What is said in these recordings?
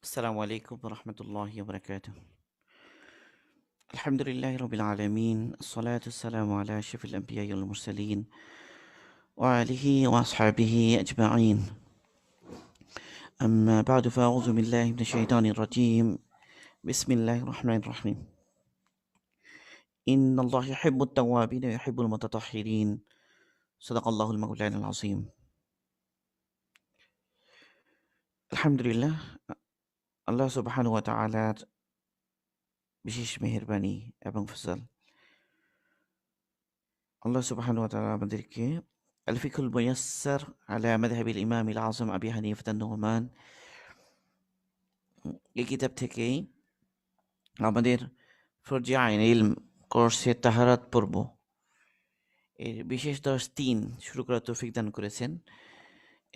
السلام عليكم ورحمة الله وبركاته. الحمد لله رب العالمين، الصلاة والسلام على أشرف الأنبياء والمرسلين وآله وأصحابه أجمعين. أما بعد، فأعوذ بالله من الشيطان الرجيم. بسم الله الرحمن الرحيم. إن الله يحب التوابين ويحب المتطهرين. صدق الله المولان العظيم. আলহামদুলিল্লাহ, আল্লাহ সুবহানাহু ওয়া তাআলার বিশেষ মেহেরবানি এবং ফজল। আল্লাহ সুবহানাহু ওয়া তাআলা আমাদেরকে আল ফিকহুল মুয়াসসার আলা মাযহাবিল ইমামিল আযম আবি হানিফাতুন নু'মান এই কিতাব থেকেই আমাদের ফরজি আইন ইলম কোর্সের তাহারাত পর্ব এর বিশেষ দর্স ৩ শুরু করার তৌফিক দান করেছেন।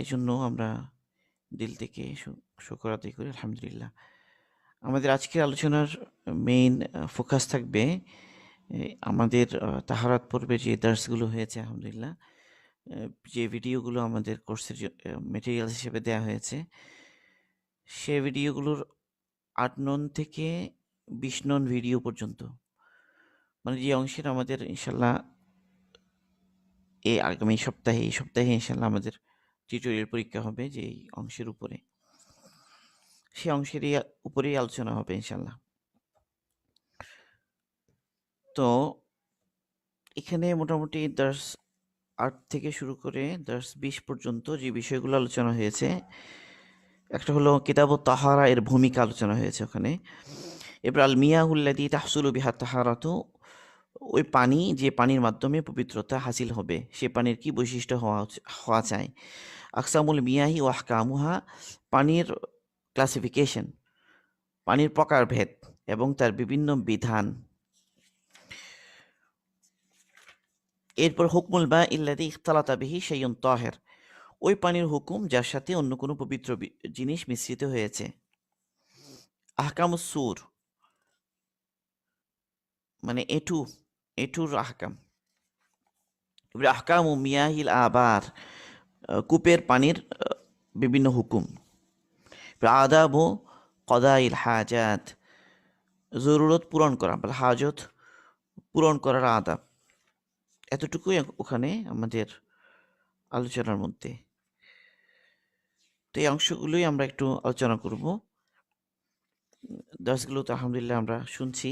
এজন্য আমরা দিল থেকে শুকর আদায় করি, আলহামদুলিল্লাহ। আমাদের আজকের আলোচনার মেইন ফোকাস থাকবে আমাদের তাহারাত পর্বে যে দর্সগুলো হয়েছে, আলহামদুলিল্লাহ, যে ভিডিওগুলো আমাদের কোর্সের মেটেরিয়াল হিসেবে দেওয়া হয়েছে, সে ভিডিওগুলোর ৮ নং থেকে ২০ নং ভিডিও পর্যন্ত, মানে যে অংশের আমাদের ইনশাল্লাহ আগামী এই সপ্তাহে ইনশাল্লাহ আমাদের টিউটোরিয়াল পরীক্ষা হবে, যে এই অংশের উপরে, সে অংশেরই উপরেই আলোচনা হবে ইনশাল্লাহ। তো এখানে মোটামুটি দর্স ৮ থেকে শুরু করে দর্স ২০ পর্যন্ত যে বিষয়গুলো আলোচনা হয়েছে, একটা হলো কিতাবুত তাহারা এর ভূমিকা আলোচনা হয়েছে ওখানে। এবার আল মিয়াহুল্লাযী তাহসুলু বিহা তাহারাতু, ওই পানি যে পানির মাধ্যমে পবিত্রতা হাসিল হবে, সে পানির কি বৈশিষ্ট্য হওয়া চাই। আকসামুল মিয়াহি ও আহকামুহা, পানির ক্লাসিফিকেশন, পানির প্রকারভেদ এবং তার বিভিন্ন বিধান। এরপর হুকমুল বা ইল্লাযী ইখতালাতা বিহি শাইউন তাহির, ওই পানির হুকুম যার সাথে অন্য কোনো পবিত্র জিনিস মিশ্রিত হয়েছে। আহকামুস সূর, মানে এটুর আহকাম। আহকামু মিয়াহিল আবার, কূপের পানির বিভিন্ন হুকুম। আদাবু কদাইল হাজাত, জরুরত পূরণ করা বা হাজত পূরণ করার আদাব। এতটুকুই ওখানে আমাদের আলোচনার মধ্যে। তো এই অংশগুলোই আমরা একটু আলোচনা করব। দর্সগুলো তো আলহামদুলিল্লাহ আমরা শুনছি,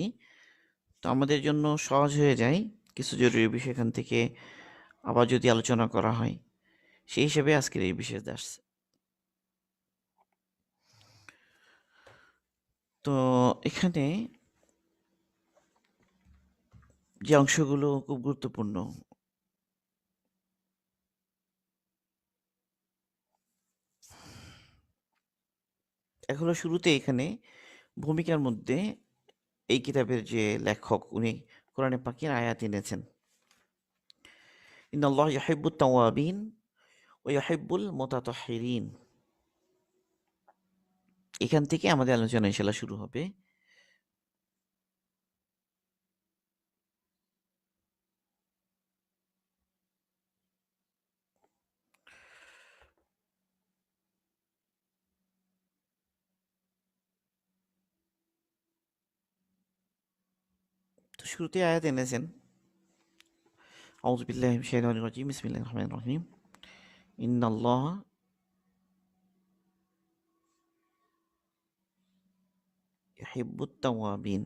তো আমাদের জন্য সহজ হয়ে যায় কিছু জরুরি বিষয় এখান থেকে আবার যদি আলোচনা করা হয়, সেই হিসেবে আজকের এই বিশেষ দর্স। তো এখানে যে অংশগুলো খুব গুরুত্বপূর্ণ, এগুলো শুরুতে এখানে ভূমিকার মধ্যে এই কিতাবের যে লেখক, উনি কোরআনে পাকের আয়াত এনেছেন, ইন্নাল্লাহ ইউহিব্বুত তাওয়াবিন ওয়া ইউহিব্বুল মুতাতাহহিরিন। এখান থেকে আমাদের আলোচনা ইনশাআল্লাহ শুরু হবে। তো শুরুতে আয়াত এনেছেন, আউযু বিল্লাহি মিনাশ শাইতানির রাজীম, বিসমিল্লাহির রহমানির রহিম। ইন্নাল্লাহ ইউহিব্বুত তাওয়াবিন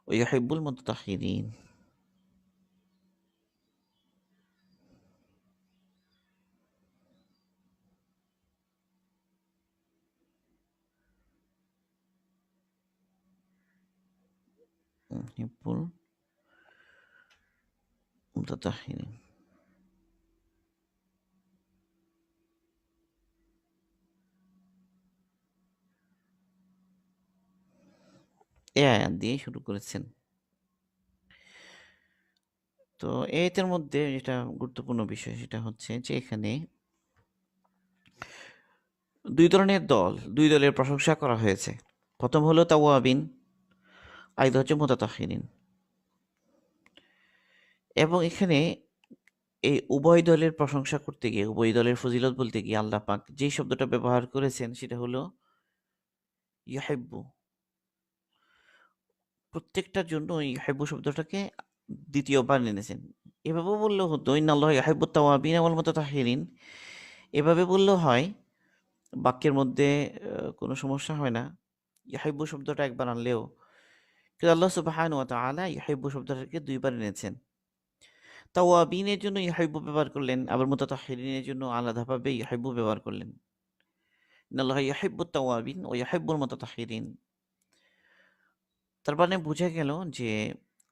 ওয়া ইউহিব্বুল মুতাতাহহিরিন। ইউহিব্বুল মুতাতাহহিরিন। এই আয়াত দিয়ে শুরু করেছেন। তো এর মধ্যে যেটা গুরুত্বপূর্ণ বিষয় সেটা হচ্ছে যে এখানে দুই দলের প্রশংসা করা হয়েছে। প্রথম হলো তাওয়াবিন, আরেকটা হচ্ছে মুতাতাহহিরিন। এবং এখানে এই উভয় দলের প্রশংসা করতে গিয়ে, উভয় দলের ফজিলত বলতে গিয়ে আল্লাহ পাক যেই শব্দটা ব্যবহার করেছেন সেটা হলো ইউহিব্বু। প্রত্যেকটার জন্য ইউহিব্বু শব্দটাকে দ্বিতীয়বার এনেছেন। এভাবেও বললেও হতো ইন্নাল্লাহা ইউহিব্বুত তাওয়াবিন ওয়াল মুতাতাহহিরিন। এভাবে বললেও হয়, বাক্যের মধ্যে কোনো সমস্যা হয় না। ইউহিব্বু শব্দটা একবার আনলেও, কিন্তু আল্লাহ সুবহানাহু ওয়া তাআলা ইউহিব্বু শব্দটাকে দুইবার এনেছেন। তাওয়াবিনের জন্য ইউহিব্বু ব্যবহার করলেন, আবার মুতাতাহহিরিনের জন্য আলাদাভাবে ইউহিব্বু ব্যবহার করলেন। ইন্নাল্লাহা ইউহিব্বুত তাওয়াবিন ওয়া ইউহিব্বুল মুতাতাহহিরিন। তার মানে বোঝা গেল যে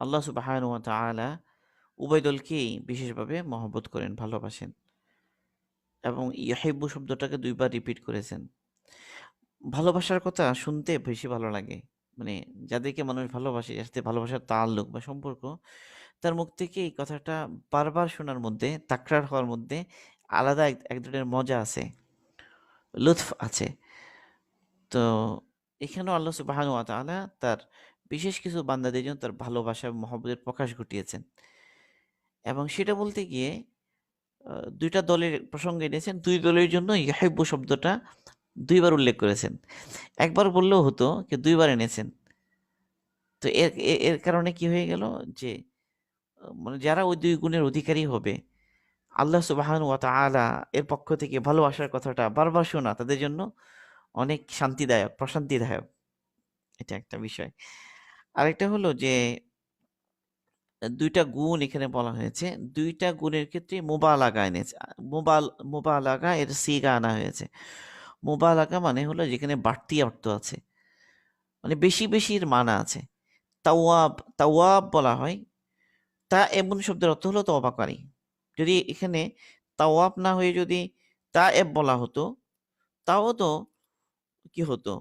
আল্লাহ সুবহানাহু ওয়া তাআলা উভয় দলকেই বিশেষভাবে মহব্বত করেন, ভালোবাসেন, এবং ইউহিব্বু শব্দটাকে দুইবার রিপিট করেছেন। ভালোবাসার কথা শুনতে বেশি ভালো লাগে। মানে যাদেরকে মানুষ ভালোবাসে, যার সাথে ভালোবাসার তাল্লুক বা সম্পর্ক, তার মুখ থেকে এই কথাটা বারবার শোনার মধ্যে, তাকরার হওয়ার মধ্যে আলাদা এক ধরনের মজা আছে, লুৎফ আছে। তো এখানেও আল্লাহ সুবহানাহু ওয়া তাআলা তার বিশেষ কিছু বান্দাদের জন্য তার ভালোবাসা এবং মহব্বতের প্রকাশ ঘটিয়েছেন, এবং সেটা বলতে গিয়ে দুইটা দলের প্রসঙ্গ এনেছেন। দুই দলের জন্য ইউহিব্বু শব্দটা দুইবার উল্লেখ করেছেন। একবার বললেও হতো, কিন্তু দুইবার এনেছেন। তো এর কারণে কি হয়ে গেল যে মানে যারা ওই দুই গুণের অধিকারী হবে, আল্লাহ সুবহানাহু ওয়া তাআলা এর পক্ষ থেকে ভালোবাসার কথাটা বারবার শোনা তাদের জন্য অনেক শান্তিদায়ক, প্রশান্তিদায়ক। এটা একটা বিষয়। আরেকটা হলো যে দুইটা গুণ এখানে বলা হয়েছে। দুইটা গুণের ক্ষেত্রে মুবালাগা এনেছে। মুবালাগা এর সিগা আনা হয়েছে। মুবালাগা মানে হলো যেখানে বাড়তি অর্থ আছে, মানে বেশি বেশির মানা আছে। তাওয়াব, তাওয়াব বলা হয়। তা এমন শব্দের অর্থ হলো তওবাকারী। যদি এখানে তাওয়াব না হয়ে যদি তায়েব বলা হতো, তাও তো কি হতো?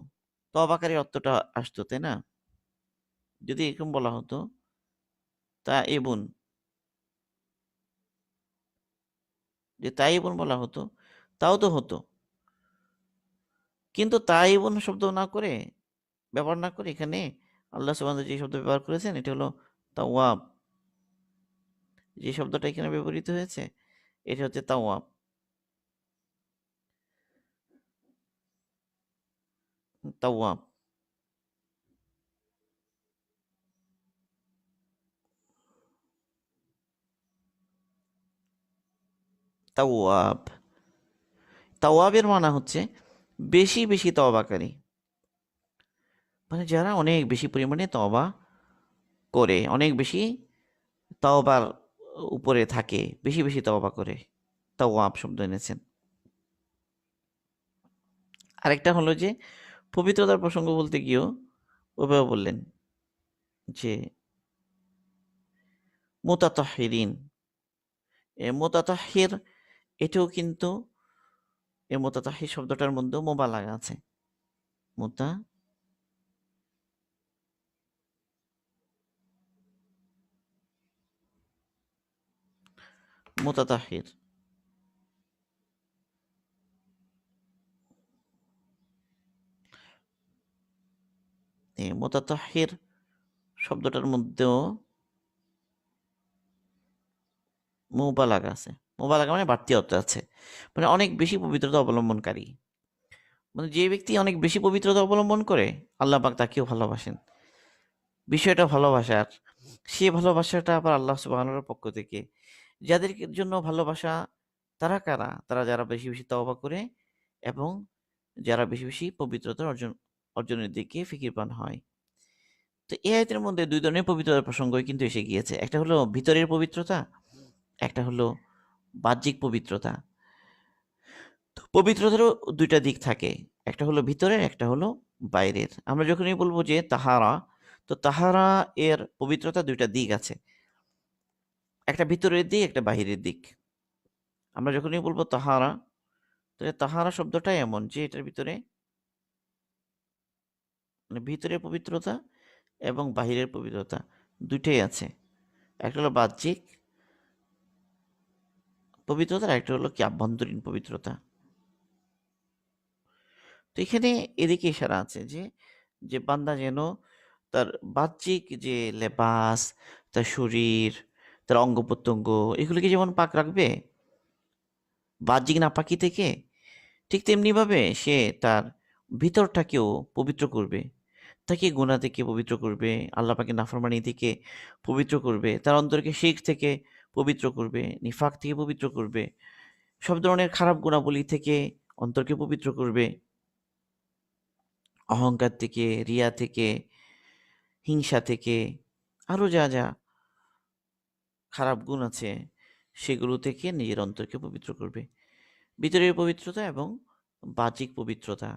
তওবাকারীর অর্থটা আসতো, তাই না? যদি এরকম বলা হতো তায়েবুন, যে তায়েবুন বলা হতো, তাও তো হতো। কিন্তু তায়েবুন শব্দ না করে, ব্যবহার না করে, এখানে আল্লাহ সুবহানাহু যে শব্দ ব্যবহার করেছেন এটা হলো তাওয়াব। যে শব্দটা এখানে ব্যবহৃত হয়েছে এটা হচ্ছে তাওয়াব। তাওয়াব, তাওয়াব। তাওয়াবের মানা হচ্ছে বেশি বেশি তওবাকারী, মানে যারা অনেক বেশি পরিমাণে তওবা করে, অনেক বেশি তওবার উপরে থাকে, বেশি বেশি তওবা করে, তাওয়াব শব্দ এনেছেন। আরেকটা হলো যে পবিত্রতার প্রসঙ্গ বলতে গিয়েও ওভাবে বললেন যে মুতাতাহহিরিন। মুতাতাহহির এটাও কিন্তু এই মুতাতাহহির শব্দটার মধ্যেও মুবালাগা আছে। মুতা মুতাতাহহির, এই মুতাতাহহির শব্দটার মধ্যেও মুবালাগা আছে। মুবালাগা মানে বাড়তি অর্থ আছে, মানে অনেক বেশি পবিত্রতা অবলম্বনকারী। মানে যে ব্যক্তি অনেক বেশি পবিত্রতা অবলম্বন করে, আল্লাহ পাক তাকেও ভালোবাসেন। বিষয়টা ভালোবাসার, সে ভালোবাসাটা আবার আল্লাহ সুবহানাহুর পক্ষ থেকে। যাদের জন্য ভালোবাসা, তারা কারা? তারা যারা বেশি বেশি তওবা করে এবং যারা বেশি বেশি পবিত্রতা অর্জনের দিকে ফিকিরবান হয়। তো এই আয়াতের মধ্যে দুই ধরনের পবিত্রতার প্রসঙ্গই কিন্তু এসে গিয়েছে। একটা হলো ভিতরের পবিত্রতা, একটা হলো বাহ্যিক পবিত্রতা। তো পবিত্রতারও দুইটা দিক থাকে, একটা হলো ভিতরের, একটা হলো বাইরের। আমরা যখনই বলবো যে তাহারা, তো তাহারা এর পবিত্রতা দুইটা দিক আছে, একটা ভিতরের দিক, একটা বাহিরের দিক। আমরা যখনই বলবো তাহারা, তাহলে তাহারা শব্দটাই এমন যে এটার ভিতরে, মানে ভিতরের পবিত্রতা এবং বাহিরের পবিত্রতা দুইটাই আছে। একটা হলো বাহ্যিক পবিত্রতা, একটা হলো কি আভ্যন্তরীণ পবিত্রতা। তো এখানে এদিকে ইশারা আছে যে যে বান্দা যেন তার বাহ্যিক যে লেবাস, তার শরীর, তার অঙ্গ প্রত্যঙ্গ এগুলিকে যেমন পাক রাখবে বাহ্যিক নাপাকি থেকে, ঠিক তেমনিভাবে সে তার ভিতরটাকেও পবিত্র করবে, তাকে গুনাহ থেকে পবিত্র করবে, আল্লাহ পাকের নাফরমানি থেকে পবিত্র করবে, তার অন্তরকে শিরক থেকে পবিত্র করবে, নিফাক থেকে পবিত্র করবে, সব ধরনের খারাপ গুণাবলী থেকে অন্তরকে পবিত্র করবে, অহংকার থেকে, রিয়া থেকে, হিংসা থেকে, আরও যা যা খারাপ গুণ আছে সেগুলো থেকে নিজের অন্তরকে পবিত্র করবে। ভিতরের পবিত্রতা এবং বাহ্যিক পবিত্রতা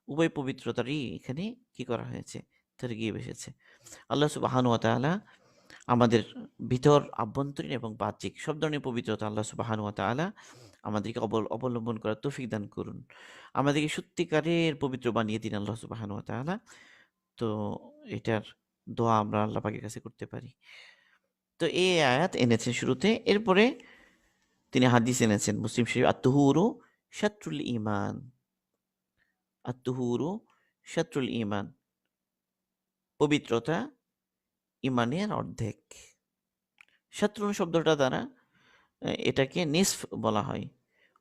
উভয় পবিত্রতারই এখানে কি করা হয়েছে, তারগিব এসেছে। আল্লাহ সুবহানাহু ওয়া তাআলা আমাদের ভিতর, আভ্যন্তরীণ এবং বাহ্যিক সব ধরনের পবিত্রতা আল্লাহ সুবহানাহু ওয়া তাআলা আমাদেরকে অবলম্বন করার তৌফিক দান করুন, আমাদেরকে সত্যিকারের পবিত্র বানিয়ে দিন আল্লাহ সুবহানাহু ওয়া তাআলা। তো এটার দোয়া আমরা আল্লাহ পাকের কাছে করতে পারি। তো এই আয়াত এনেছেন শুরুতে, এরপরে তিনি হাদিস এনেছেন মুসলিম শরীফ, আত-তুহুরু শাত্রুল ঈমান, আত-তুহুরু শাত্রুল ঈমান, পবিত্রতা ঈমানের অর্ধেক। শাত্রুন শব্দটা দ্বারা এটাকে নিসফ বলা হয়,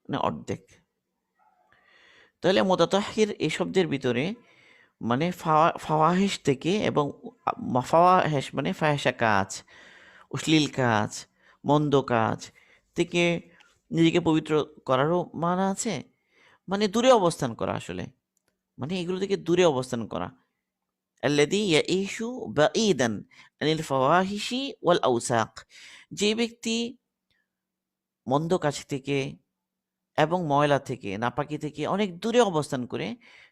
মানে অর্ধেক। তাহলে মুতাতাহহির এই শব্দের ভিতরে মানে ফাওয়াহিশ থেকে, এবং ফাওয়াহিশ মানে ফাহেসা কাজ, অশ্লীল কাজ, মন্দ কাজ থেকে নিজেকে পবিত্র করারও মানা আছে, মানে দূরে অবস্থান করা, আসলে মানে এগুলো থেকে দূরে অবস্থান করা। আল্লাযী ইয়াঈশু বাঈদান আনিল ফাওয়াহিশি ওয়াল আওসাক, যে ব্যক্তি মন্দ কাজ থেকে এবং ময়লা থেকে, নাপাকি থেকে অনেক দূরে অবস্থান করে,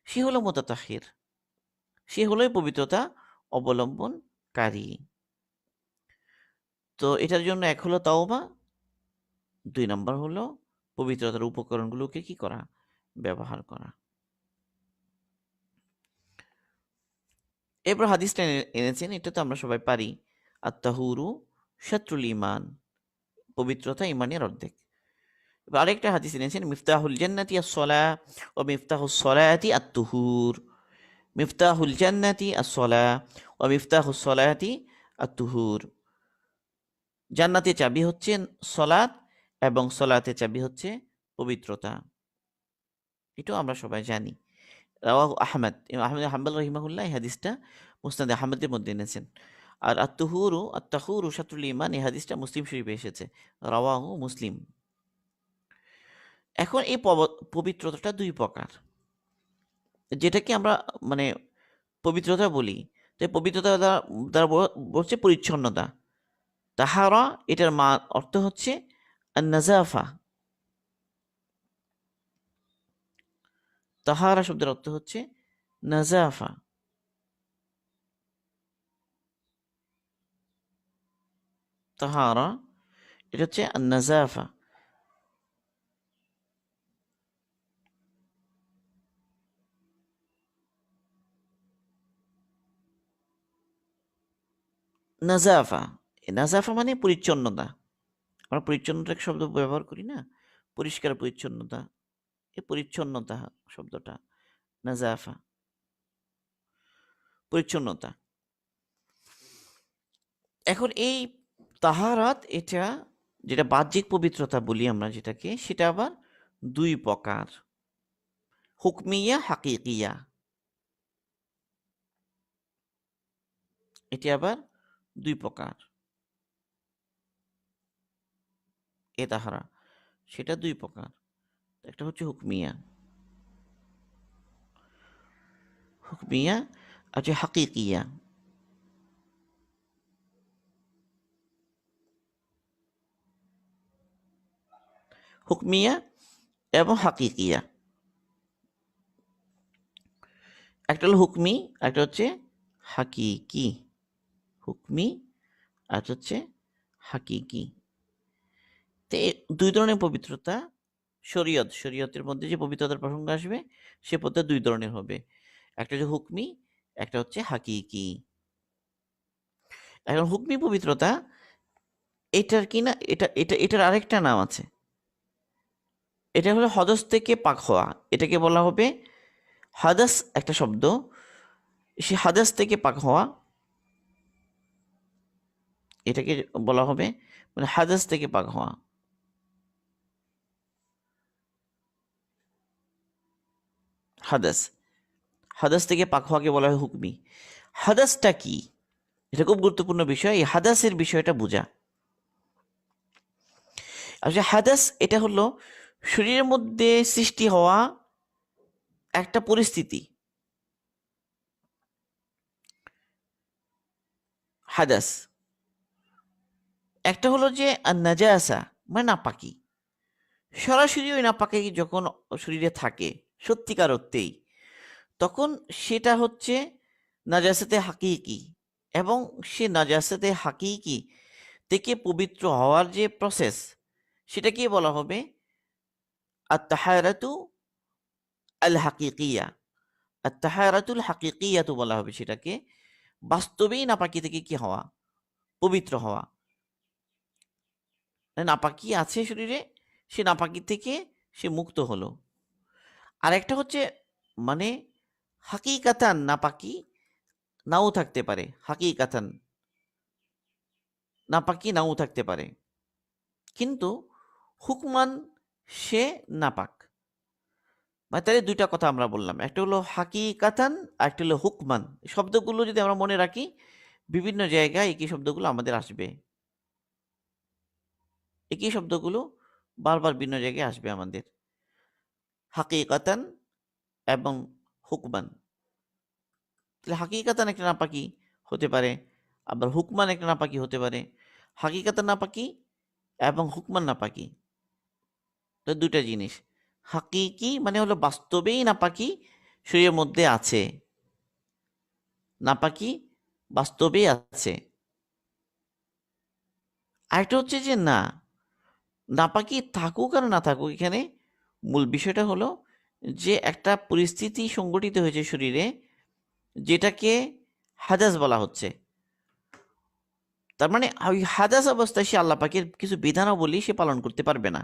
সে হলো মুতাতাহহির, সে হলোই পবিত্রতা অবলম্বনকারী। তো এটার জন্য এক হলো তাওবা, ২ নম্বর হলো পবিত্রতার উপকরণগুলোকে কি করা, ব্যবহার করা। এরপর হাদিসটা এনেছেন, এটা তো আমরা সবাই পারি, আত-তাহুরু শাত্রুল ঈমান, পবিত্রতা ঈমানের অর্ধেক। এবার আরেকটা হাদিস এনেছেন, মিফতাহুল জান্নাতি আস-সালাহ ওয়া মিফতাহুস সালাতি আত-তুহুর, মিফতাহুল জান্নাতি আস-সালাহ ওয়া মিফতাহুস সালাতি আত-তুহুর, জান্নাতের চাবি হচ্ছে সলাত এবং সলাতের চাবি হচ্ছে পবিত্রতা। এটাও আমরা সবাই জানি। রাওয়াহু আহমদ, ইমাম আহমদ হাম্বল রাহিমাহুল্লাহ এই হাদিসটা মুসনাদ আহমদের মধ্যে এনেছেন। আর আত-তাহুরু শাত্রুল ঈমান এই হাদিসটা মুসলিম শরীফে এসেছে, রাওয়াহু মুসলিম। এখন এই পবিত্রতাটা ২ প্রকার, যেটাকে আমরা মানে পবিত্রতা বলি। তো পবিত্রতা দ্বারা বলছে পরিচ্ছন্নতা। তাহারা এটার অর্থ হচ্ছে আন-নাযাফা, তাহারা শব্দের অর্থ হচ্ছে নাযাফা। তাহারা এটা হচ্ছে আন-নাযাফা। নাযাফা, নাযাফা মানে পরিচ্ছন্নতা। আমরা পরিচ্ছন্নতার শব্দ ব্যবহার করি না, পরিষ্কার পরিচ্ছন্নতা, এই পরিচ্ছন্নতা শব্দটা নাযাফা, পরিচ্ছন্নতা। এখন এই তাহারাত, এটা যেটা বাহ্যিক পবিত্রতা বলি আমরা যেটাকে, সেটা আবার ২ প্রকার, হুকমিয়া, হাকিকিয়া। এটি আবার ২ প্রকার, এ তাহারা সেটা ২ প্রকার। একটা হচ্ছে হুকমিয়া, হুকমিয়া আর যে হাকিকিয়া। হুকমিয়া এবং হাকিকিয়া, একটা হলো হুকমি, একটা হচ্ছে হাকিকি। হুকমি আর হচ্ছে হাকিকি। তো ২ ধরনের পবিত্রতা, শরীয়তের মধ্যে যে পবিত্রতার প্রসঙ্গ আসবে সে পদ্ধতি ২ ধরনের হবে, একটা হচ্ছে হুকমি, একটা হচ্ছে হাকিকি। এখন হুকমি পবিত্রতা, এটার কি না, এটার আরেকটা নাম আছে, এটা হলো হদস থেকে পাক হওয়া। এটাকে বলা হবে হাদাস, একটা শব্দ, সে হাদাস থেকে পাক হওয়া। এটাকে বলা হবে মানে হাদাস থেকে পাক হওয়া। হাদাস হাদাস থেকে পাক হওয়াকে বলা হয় হুকমি। হাদাসটা কি, এটা খুব গুরুত্বপূর্ণ বিষয়, এই হাদাসের বিষয়টা বোঝা। আসলে হাদাস এটা হলো শরীরের মধ্যে সৃষ্টি হওয়া একটা পরিস্থিতি। হাদাস একটা হলো যে নাজাসা মানে নাপাকি, সরাসরি ওই নাপাকি যখন শরীরে থাকে সত্যিকার অর্থেই, তখন সেটা হচ্ছে নাজাসাতে হাকিকি। এবং সে নাজাসাতে হাকিকি থেকে পবিত্র হওয়ার যে প্রসেস, সেটাকে বলা হবে আত-তাহারাতু আল হাকিকিয়া। আত-তাহারাতুল হাকিকিয়াতু বলা হবে সেটাকে, বাস্তবেই নাপাকি থেকে কি হওয়া, পবিত্র হওয়া। নাপাকি আছে শরীরে, সে নাপাকি থেকে সে মুক্ত হলো। আর একটা হচ্ছে মানে হাকিকাতান নাপাকি নাও থাকতে পারে, হাকিকাতান নাপাকি নাও থাকতে পারে, কিন্তু হুকমান সে নাপাক। মানে তাহলে দুইটা কথা আমরা বললাম, একটা হলো হাকিকাতান আর একটা হলো হুকমান। শব্দগুলো যদি আমরা মনে রাখি, বিভিন্ন জায়গায় একই শব্দগুলো আমাদের আসবে, একই শব্দগুলো বারবার ভিন্ন জায়গায় আসবে আমাদের, হাকিকাতান এবং হুকমান। তাহলে হাকিকাতান একটা নাপাকি হতে পারে, আবার হুকমান একটা নাপাকি হতে পারে। হাকিকাতান নাপাকি এবং হুকমান নাপাকি, তো দুটা জিনিস। হাকিকি মানে হলো বাস্তবেই নাপাকি শরীরের মধ্যে আছে, নাপাকি বাস্তবেই আছে। আরেকটা হচ্ছে যে না, নাপাকি থাকুক আর না থাকুক, এখানে মূল বিষয়টা হলো যে একটা পরিস্থিতি সংগঠিত হয়েছে শরীরে, যেটাকে হাদাস বলা হচ্ছে। তার মানে ওই হাদাস অবস্থায় সে আল্লাহ পাকের কিছু বিধানাবলী সে পালন করতে পারবে না।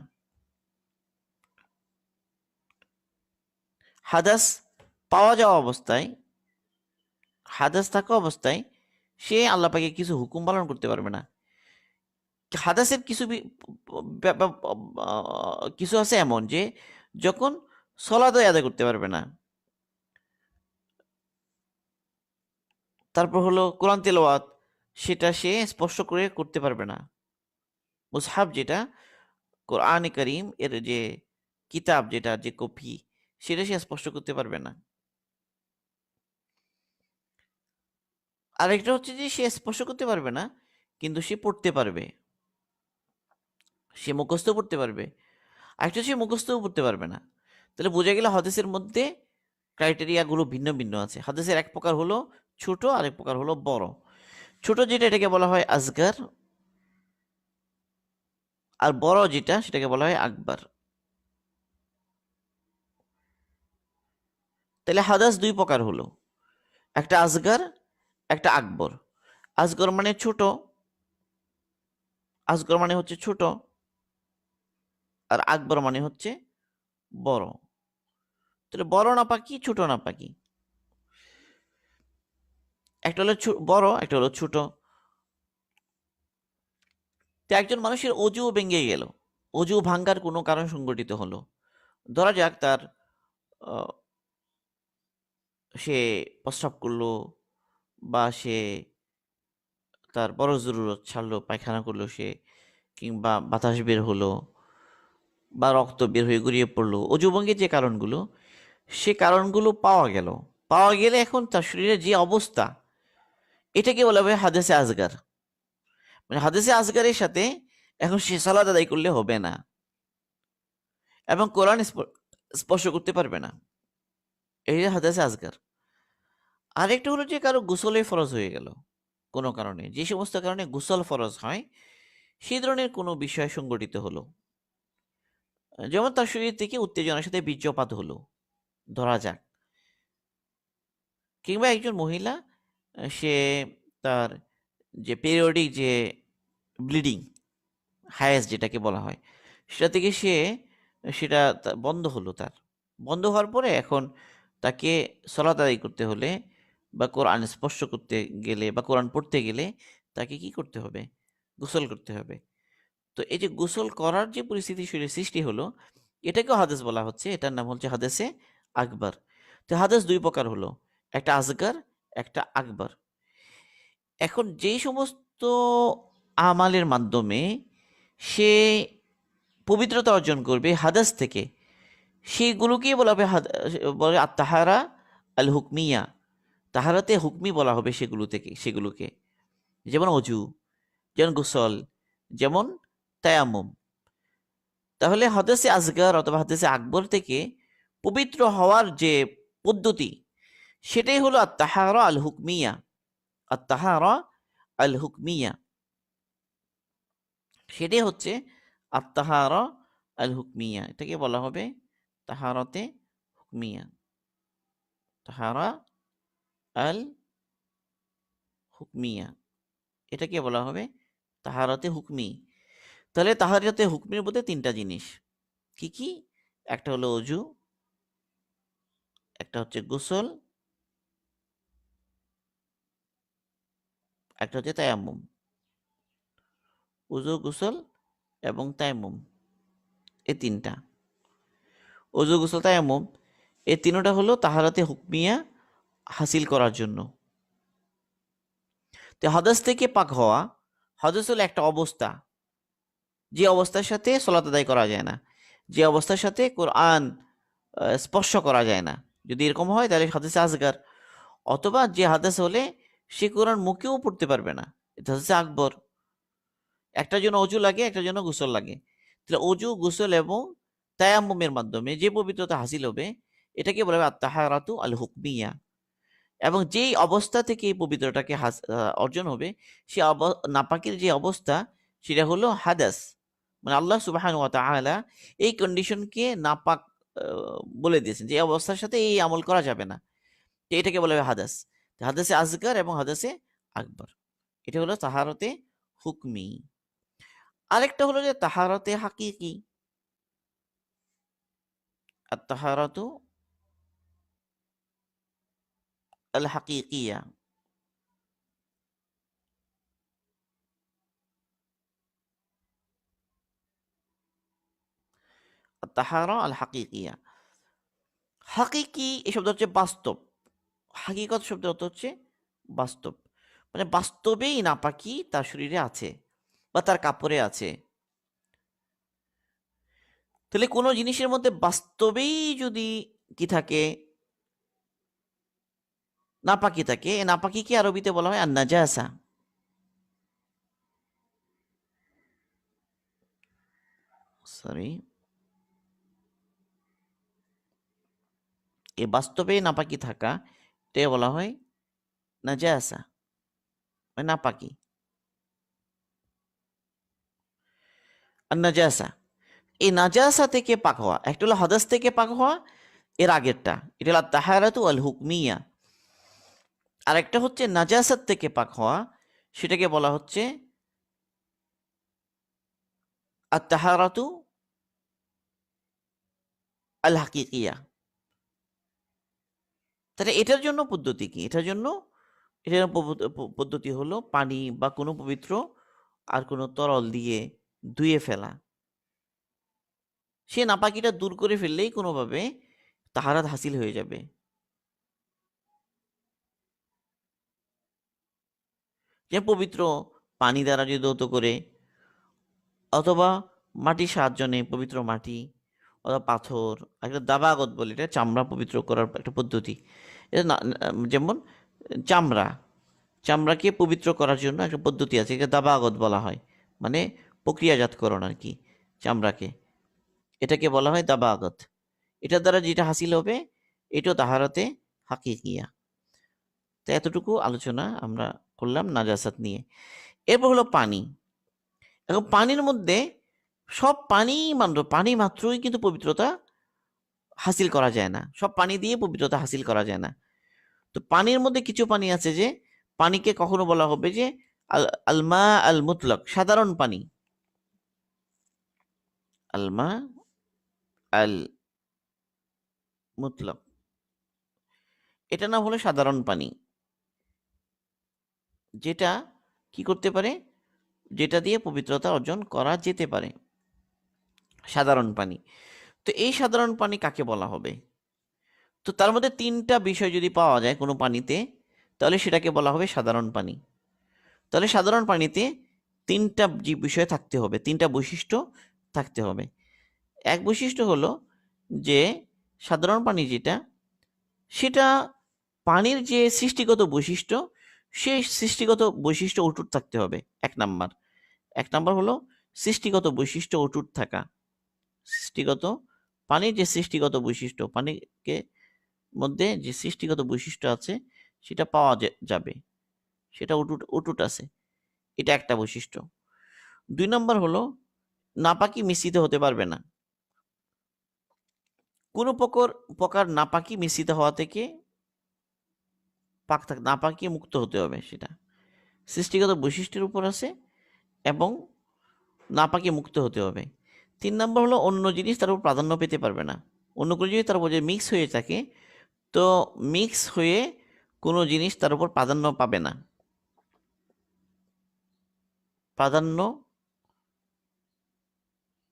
হাদাস পাওয়া যাওয়া অবস্থায়, হাদাস থাকা অবস্থায় সে আল্লাহ পাকের কিছু হুকুম পালন করতে পারবে না। হাদাসের কিছু কিছু আছে এমন যে যখন সলাত আদায় করতে পারবে না। তারপর হলো কোরআন তেলাওয়াত, সেটা সে স্পর্শ করে করতে পারবে না। মুসহাফ যেটা কোরআন করিম এর যে কিতাব, যেটা যে কপি, সেটা সে স্পর্শ করতে পারবে না। আরেকটা হচ্ছে যে সে স্পর্শ করতে পারবে না, কিন্তু সে পড়তে পারবে, সে মুখস্থ পড়তে পারবে। আরেকটা সে মুখস্থও পড়তে পারবে না। তাহলে বোঝা গেল হাদিসের মধ্যে ক্রাইটেরিয়াগুলো ভিন্ন ভিন্ন আছে। হাদিসের এক প্রকার হলো ছোট, আরেক প্রকার হলো বড়। ছোট যেটা, এটাকে বলা হয় আসগার, আর বড় যেটা সেটাকে বলা হয় আকবার। তাহলে হাদাস দুই প্রকার হলো, একটা আসগার, একটা আকবর। আসগর মানে ছোট, আসগর মানে হচ্ছে ছোট, আর আকবর মানে হচ্ছে বড়। তাহলে বড় নাপাকি, ছোট নাপাকি, একটা হলো বড়, একটা হলো ছোট। তো একজন মানুষের অজু ভেঙে গেল, অজু ভাঙ্গার কোনো কারণ সংঘটিত হলো। ধরা যাক তার আহ, সে প্রস্রাব করলো, বা সে তার বড় জরুরত ছাড়লো, পায়খানা করলো সে, কিংবা বাতাস বের হলো, বা রক্ত বের হয়ে গড়িয়ে পড়লো। অজু ভঙ্গের যে কারণগুলো, সে কারণগুলো পাওয়া গেল। পাওয়া গেলে এখন তার শরীরের যে অবস্থা, এটাকে বলা হবে হাদেসে আসগার। মানে হাদেসে আসগারের সাথে এখন সে সালাত আদায় করলে হবে না, এবং কোরআন স্পর্শ করতে পারবে না। এই হাদেসে আসগার। আরেকটা হলো যে কারো গোসলে ফরজ হয়ে গেল কোনো কারণে, যে সমস্ত কারণে গোসল ফরজ হয়, সেই ধরনের কোনো বিষয় সংগঠিত হলো। যেমন তার শরীর থেকে উত্তেজনার সাথে বীর্যপাত হলো, ধরা যাক। কিংবা একজন মহিলা, সে তার যে পেরিয়ডিক যে ব্লিডিং, হায়েস যেটাকে বলা হয়, সেটা থেকে সেটা বন্ধ হলো। তার বন্ধ হওয়ার পরে এখন তাকে সলাত আদায় করতে হলে, বা কোরআন স্পর্শ করতে গেলে, বা কোরআন পড়তে গেলে তাকে কি করতে হবে? গোসল করতে হবে। তো এই যে গোসল করার যে পরিস্থিতি সৃষ্টি হলো, এটাকেও হাদিস বলা হচ্ছে। এটার নাম হচ্ছে হাদিসে আকবর। তো হাদিস দুই প্রকার হলো, একটা আসগার, একটা আকবর। এখন যেই সমস্ত আমালের মাধ্যমে সে পবিত্রতা অর্জন করবে হাদাস থেকে, সেগুলোকেই বলা হবে বলে আত্মাহারা আল হুকমিয়া। তাহারাতে হুকমি বলা হবে সেগুলোকে, যেমন অজু, যেমন গোসল, যেমন তায়াম্মুম। তাহলে হাদাসে আসগার অথবা হাদাসে আকবর থেকে পবিত্র হওয়ার যে পদ্ধতি, সেটাই হলো আত্মাহারা আল হুকমিয়া। আত্মাহারা আল হুকমিয়া, সেটাই হচ্ছে আত্মাহারা আল হুকমিয়া। এটাকে বলা হবে তাহারতে হুকমিয়া, তাহারা আল হুকমিয়া, এটাকে বলা হবে তাহারাতে হুকমি। তাহলে তাহারাতে হুকমির মধ্যে তিনটা জিনিস কি কি? একটা হলো অজু, একটা হচ্ছে গোসল, একটা হচ্ছে তায়াম্মুম। অজু, গোসল এবং তায়াম্মুম, এই তিনটা। অজু, গোসল, তায়াম্মুম, এই তিনটা হলো তাহারাতে হুকমিয়া হাসিল করার জন্য। তো হাদাস থেকে পাক হওয়া, হাদাস হলো একটা অবস্থা, যে অবস্থার সাথে সলাত আদায় করা যায় না, যে অবস্থার সাথে কোরআন স্পর্শ করা যায় না। যদি এরকম হয় তাহলে হাদিসে আসগার। অথবা যে হাদিস হলে সে কোরআন মুখেও পড়তে পারবে না, এটা হচ্ছে আকবর। একটার জন্য অজু লাগে, একটার জন্য গোসল লাগে। তাহলে অজু, গোসল এবং তায়াম্মুমের মাধ্যমে যে পবিত্রতা হাসিল হবে, এটাকে বলা হবে আত্তাহারাতু আল হুকমিয়া। এবং যেই অবস্থা থেকে এই পবিত্রতাকে অর্জন হবে, সে নাপাকের যে অবস্থা, সেটা হলো হাদাস। মানে আল্লাহ সুবহানাহু ওয়া তাআলা এই কন্ডিশনকে নাপাক বলে দিয়েছেন, যে এই অবস্থার সাথে এই আমল করা যাবে না। তো এটাকে বলা হবে হাদাস। হাদাসে আসগার এবং হাদাসে আকবর, এটা হলো তাহারতে হুকমি। আরেকটা হলো যে তাহারতে হাকিকি। আর তাহারাতু আল হাকিকিয়া, তাহারা আল হাকিকিয়া। হাকিকি এই শব্দ হচ্ছে বাস্তব। হাকিকত শব্দের অর্থ হচ্ছে বাস্তব, মানে বাস্তবেই নাপাকি তার শরীরে আছে বা তার কাপড়ে আছে। তাহলে কোনো জিনিসের মধ্যে বাস্তবেই যদি কি থাকে, নাপাকি থাকে, এই নাপাকিকে আরবিতে বলা হয় আন-নাজাসা। সরি, এই বাস্তবে নাপাকি থাকা, এটাকে বলা হয় নাজাসা, মানে নাপাকি, আন-নাজাসা। এই নাজাসা থেকে পাক হওয়া, একটা হলো হাদাস থেকে পাক হওয়া, এর আগেরটা এটা হলো তাহারাতু আল হুকমিয়া। আর একটা হচ্ছে নাজাসাত থেকে পাক হওয়া, সেটাকে বলা হচ্ছে আত-তাহারাতু আল হাকিকিয়া। তাহলে এটার জন্য পদ্ধতি কি? এটার পদ্ধতি হলো পানি বা কোনো পবিত্র আর কোনো তরল দিয়ে ধুয়ে ফেলা। সে নাপাকিটা দূর করে ফেললেই কোনোভাবে তাহারাত হাসিল হয়ে যাবে। যে পবিত্র পানি দ্বারা যদি ধৌত করে, অথবা মাটির সাহায্য নেই, পবিত্র মাটি অথবা পাথর, একটা দাবাগত বলে, এটা চামড়া পবিত্র করার একটা পদ্ধতি। এটা যেমন চামড়া, চামড়াকে পবিত্র করার জন্য একটা পদ্ধতি আছে, এটা দাবাগত বলা হয়, মানে প্রক্রিয়াজাতকরণ আর কি চামড়াকে, এটাকে বলা হয় দাবাগত। এটার দ্বারা যেটা হাসিল হবে, এটাও তাহারাতে হাকিকিয়া। তো এতটুকু আলোচনা আমরা করলাম নাজাসাত নিয়ে। এরপর হলো পানি। এখন পানির মধ্যে সব পানি মাত্রই কিন্তু পবিত্রতা হাসিল করা যায় না, সব পানি দিয়ে পবিত্রতা হাসিল করা যায় না। তো পানির মধ্যে কিছু পানি আছে যে পানিকে কখনো বলা হবে যে আলমা আল মুতলক, সাধারণ পানি। আলমা আল মুতলক, এটা না হলে সাধারণ পানি, যেটা কি করতে পারে, যেটা দিয়ে পবিত্রতা অর্জন করা যেতে পারে, সাধারণ পানি। তো এই সাধারণ পানি কাকে বলা হবে? তো তার মধ্যে তিনটা বিষয় যদি পাওয়া যায় কোনো পানিতে, তাহলে সেটাকে বলা হবে সাধারণ পানি। তাহলে সাধারণ পানিতে তিনটা যে বিষয় থাকতে হবে, তিনটা বৈশিষ্ট্য থাকতে হবে। এক বৈশিষ্ট্য হলো যে সাধারণ পানি যেটা, সেটা পানির যে সৃষ্টিগত বৈশিষ্ট্য, সেই সৃষ্টিগত বৈশিষ্ট্য অটুট থাকতে হবে। এক নাম্বার হলো সৃষ্টিগত বৈশিষ্ট্য অটুট থাকা। সৃষ্টিগত পানির যে সৃষ্টিগত বৈশিষ্ট্য, পানিকে মধ্যে যে সৃষ্টিগত বৈশিষ্ট্য আছে সেটা পাওয়া যাবে, সেটা অটুট আছে, এটা একটা বৈশিষ্ট্য। 2 নম্বর হলো নাপাকি মিশ্রিত হতে পারবে না। কোনো প্রকার নাপাকি মিশ্রিত হওয়া থেকে নাপাকি মুক্ত হতে হবে, সেটা সৃষ্টিগত বৈশিষ্ট্যের উপর আছে এবং নাপাকি মুক্ত হতে হবে। 3 নম্বর হলো অন্য জিনিস তার উপর প্রাধান্য পেতে পারবে না। অন্য কোনো জিনিস তার উপর যে মিক্স হয়ে থাকে, তো মিক্স হয়ে কোনো জিনিস তার উপর প্রাধান্য পাবে না, প্রাধান্য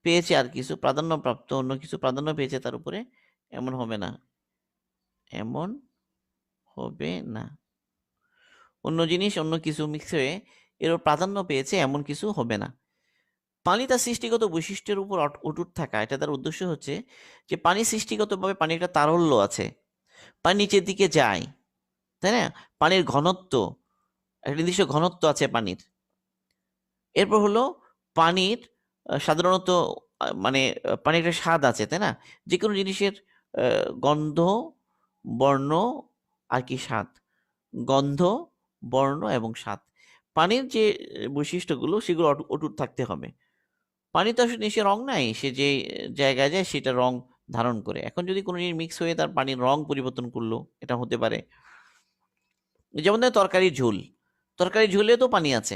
পেয়েছে আর কিছু, প্রাধান্যপ্রাপ্ত অন্য কিছু প্রাধান্য পেয়েছে তার উপরে, এমন হবে না, এমন হবে না। অন্য জিনিস অন্য কিছু মিক্স হয়ে এর প্রাধান্য পেয়েছে এমন কিছু হবে না। পানি তার সৃষ্টিগত বৈশিষ্ট্যের উপর অটুট থাকা, এটা তার উদ্দেশ্য হচ্ছে যে পানি সৃষ্টিগতভাবে পানির একটা তারল্য আছে, পানি নিচের দিকে যায়, তাই না? পানির ঘনত্ব, একটা নির্দিষ্ট ঘনত্ব আছে পানির। এরপর হলো পানির সাধারণত মানে পানির একটা স্বাদ আছে, তাই না? যে কোনো জিনিসের গন্ধ, বর্ণ আর কি স্বাদ, গন্ধ, বর্ণ এবং স্বাদ। পানির যে বৈশিষ্ট্যগুলো সেগুলো অটুট থাকতে হবে। পানি তো আসলে নিশ্চয়ই রং নাই, সে যে জায়গায় যায় সেটা রং ধারণ করে। এখন যদি কোনো জিনিস মিক্স হয়ে তার পানির রং পরিবর্তন করলো, এটা হতে পারে। যেমন ধরেন তরকারির ঝোলে তো পানি আছে,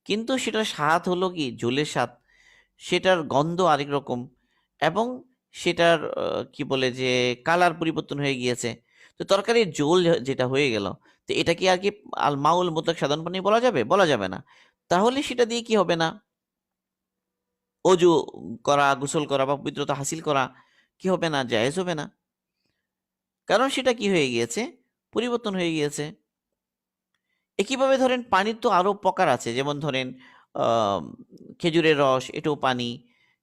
কিন্তু সেটার স্বাদ হলো কি ঝোলের স্বাদ, সেটার গন্ধ আরেক রকম, এবং সেটার কি বলে যে কালার পরিবর্তন হয়ে গিয়েছে। তো তরকারির ঝোল যেটা হয়ে গেল, তো এটা কি আর কি আল মাউল মুতলাক সাধারণ পানি বলা যাবে? বলা যাবে না। তাহলে সেটা দিয়ে কি হবে না, অজু করা, গোসল করা বা পবিত্রতা হাসিল করা কি হবে না, জায়েজ হবে না। কারণ সেটা কি হয়ে গিয়েছে, পরিবর্তন হয়ে গিয়েছে। একইভাবে ধরেন পানির তো আরো প্রকার আছে, যেমন ধরেন আহ, খেজুরের রস, এটাও পানি।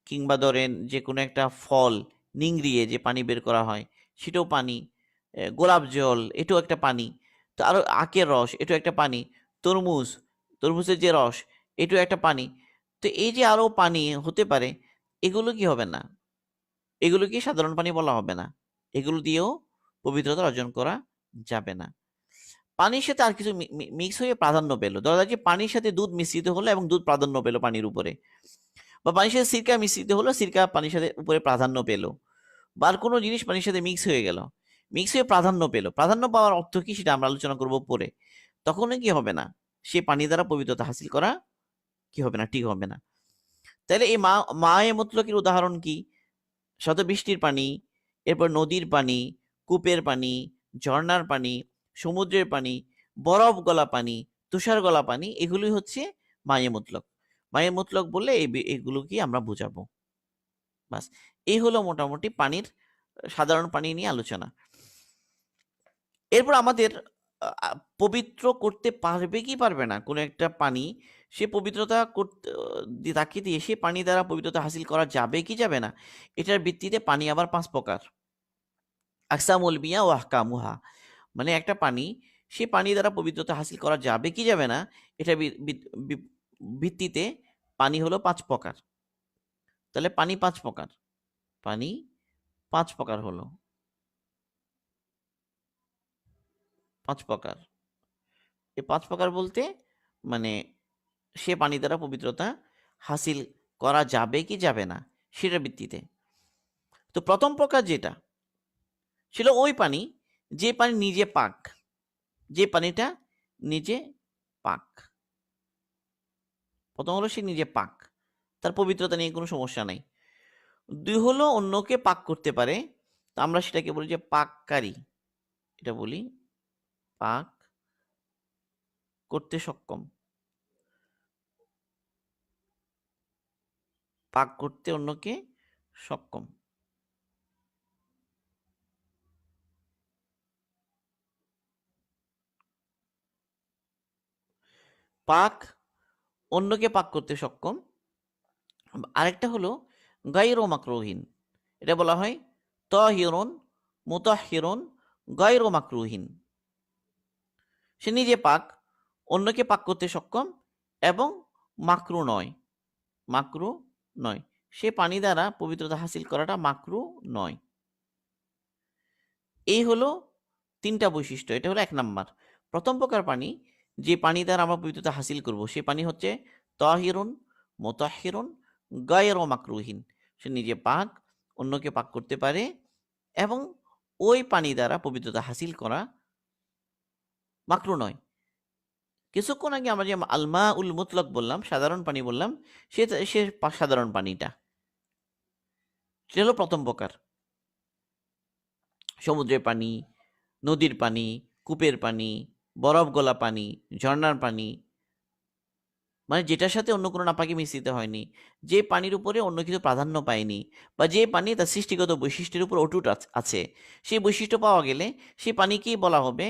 কিংবা ধরেন যে কোনো একটা ফল নিংড়িয়ে যে পানি বের করা হয়, সেটাও পানি। গোলাপ জল, এটাও একটা পানি। তো আরো আখের রস, এটাও একটা পানি। তরমুজ, তরমুজের যে রস, এটাও একটা পানি। তো এই যে আরো পানি হতে পারে, এগুলো কি হবে না, এগুলো কি সাধারণ পানি বলা হবে না, এগুলো দিয়েও পবিত্রতা অর্জন করা যাবে না। পানির সাথে আর কিছু মিক্স হয়ে প্রাধান্য পেলো, ধরা যাক যে পানির সাথে দুধ মিশ্রিত হলো এবং দুধ প্রাধান্য পেলো পানির উপরে, বা পানির সাথে সিরকা মিশ্রিত হলো, সিরকা পানির সাথে উপরে প্রাধান্য পেলো, বা আর কোনো জিনিস পানির সাথে মিক্স হয়ে গেল, মিক্স হয়ে প্রাধান্য পেলো। প্রাধান্য পাওয়ার অর্থ কি সেটা আমরা আলোচনা করব পরে। তখন কি হবে না, সে পানি দ্বারা পবিত্রতা হাসিল করা কি হবে না, ঠিক হবে না। তাহলে এই মায়ে মুতলকের উদাহরণ কি? শত বৃষ্টির পানি, এরপর নদীর পানি, কূপের পানি, ঝর্ণার পানি, সমুদ্রের পানি, বরফ গলা পানি, তুষার গলা পানি, এগুলি হচ্ছে মায়ে মুতলক। মায়ে মুতলক বললে এগুলোকে আমরা বুঝাবো। বাস, এই হলো মোটামুটি পানির সাধারণ পানি নিয়ে আলোচনা। এরপর আমাদের পবিত্র করতে পারবে কি পারবে না কোনো একটা পানি, সে পবিত্রতা করতে তাকে দিয়ে সে পানি দ্বারা পবিত্রতা হাসিল করা যাবে কি যাবে না, এটার ভিত্তিতে পানি আবার 5 প্রকার। আকসামুল মিয়া ও আহকামুহা, মানে একটা পানি, সে পানি দ্বারা পবিত্রতা হাসিল করা যাবে কি যাবে না, এটা ভিত্তিতে পানি হলো 5 প্রকার। তাহলে পানি 5 প্রকার, পানি 5 প্রকার হলো, 5 প্রকার। এই 5 প্রকার বলতে মানে সে পানি দ্বারা পবিত্রতা হাসিল করা যাবে কি যাবে না সেটার ভিত্তিতে। তো প্রথম প্রকার যেটা ছিল ওই পানি, যে পানি নিজে পাক, যে পানিটা নিজে পাক। প্রথম হলো সে নিজে পাক, তার পবিত্রতা নিয়ে কোনো সমস্যা নাই। 2 হলো অন্যকে পাক করতে পারে, তো আমরা সেটাকে বলি যে পাককারী, এটা বলি পাক করতে সক্ষম। পাক করতে অন্যকে সক্ষম। পাক অন্যকে পাক করতে সক্ষম। আরেকটা হলো গায়রু মাকরুহিন, এটা বলা হয় তাহিরুন মুতাহহিরুন গায়রু মাকরুহিন। সে নিজে পাক, অন্যকে পাক করতে সক্ষম এবং মাকরু নয়। মাকরু নয়, সে পানি দ্বারা পবিত্রতা হাসিল করাটা মাকরু নয়। এই হলো তিনটা বৈশিষ্ট্য। এটা হলো 1 নাম্বার। প্রথম প্রকার পানি, যে পানি দ্বারা আমরা পবিত্রতা হাসিল করব, সে পানি হচ্ছে তাহিরুন মুতাহহিরুন গায়রু মাকরুহিন। সে নিজে পাক, অন্যকে পাক করতে পারে এবং ওই পানি দ্বারা পবিত্রতা হাসিল করা মাকরু নয়। কিছুক্ষণ আগে আমরা যে আলমা উল মুতলক বললাম, সাধারণ পানি বললাম, সে সে সাধারণ পানিটা, সেটা হলো প্রথম প্রকার। সমুদ্রের পানি, নদীর পানি, কূপের পানি, বরফ গলা পানি, ঝর্ণার পানি, মানে যেটার সাথে অন্য কোনো নাপাকি মিশ্রিত হয়নি, যে পানির উপরে অন্য কিছু প্রাধান্য পায়নি, বা যে পানি তার সৃষ্টিগত বৈশিষ্ট্যের উপর অটুট আছে, সেই বৈশিষ্ট্য পাওয়া গেলে সেই পানিকেই বলা হবে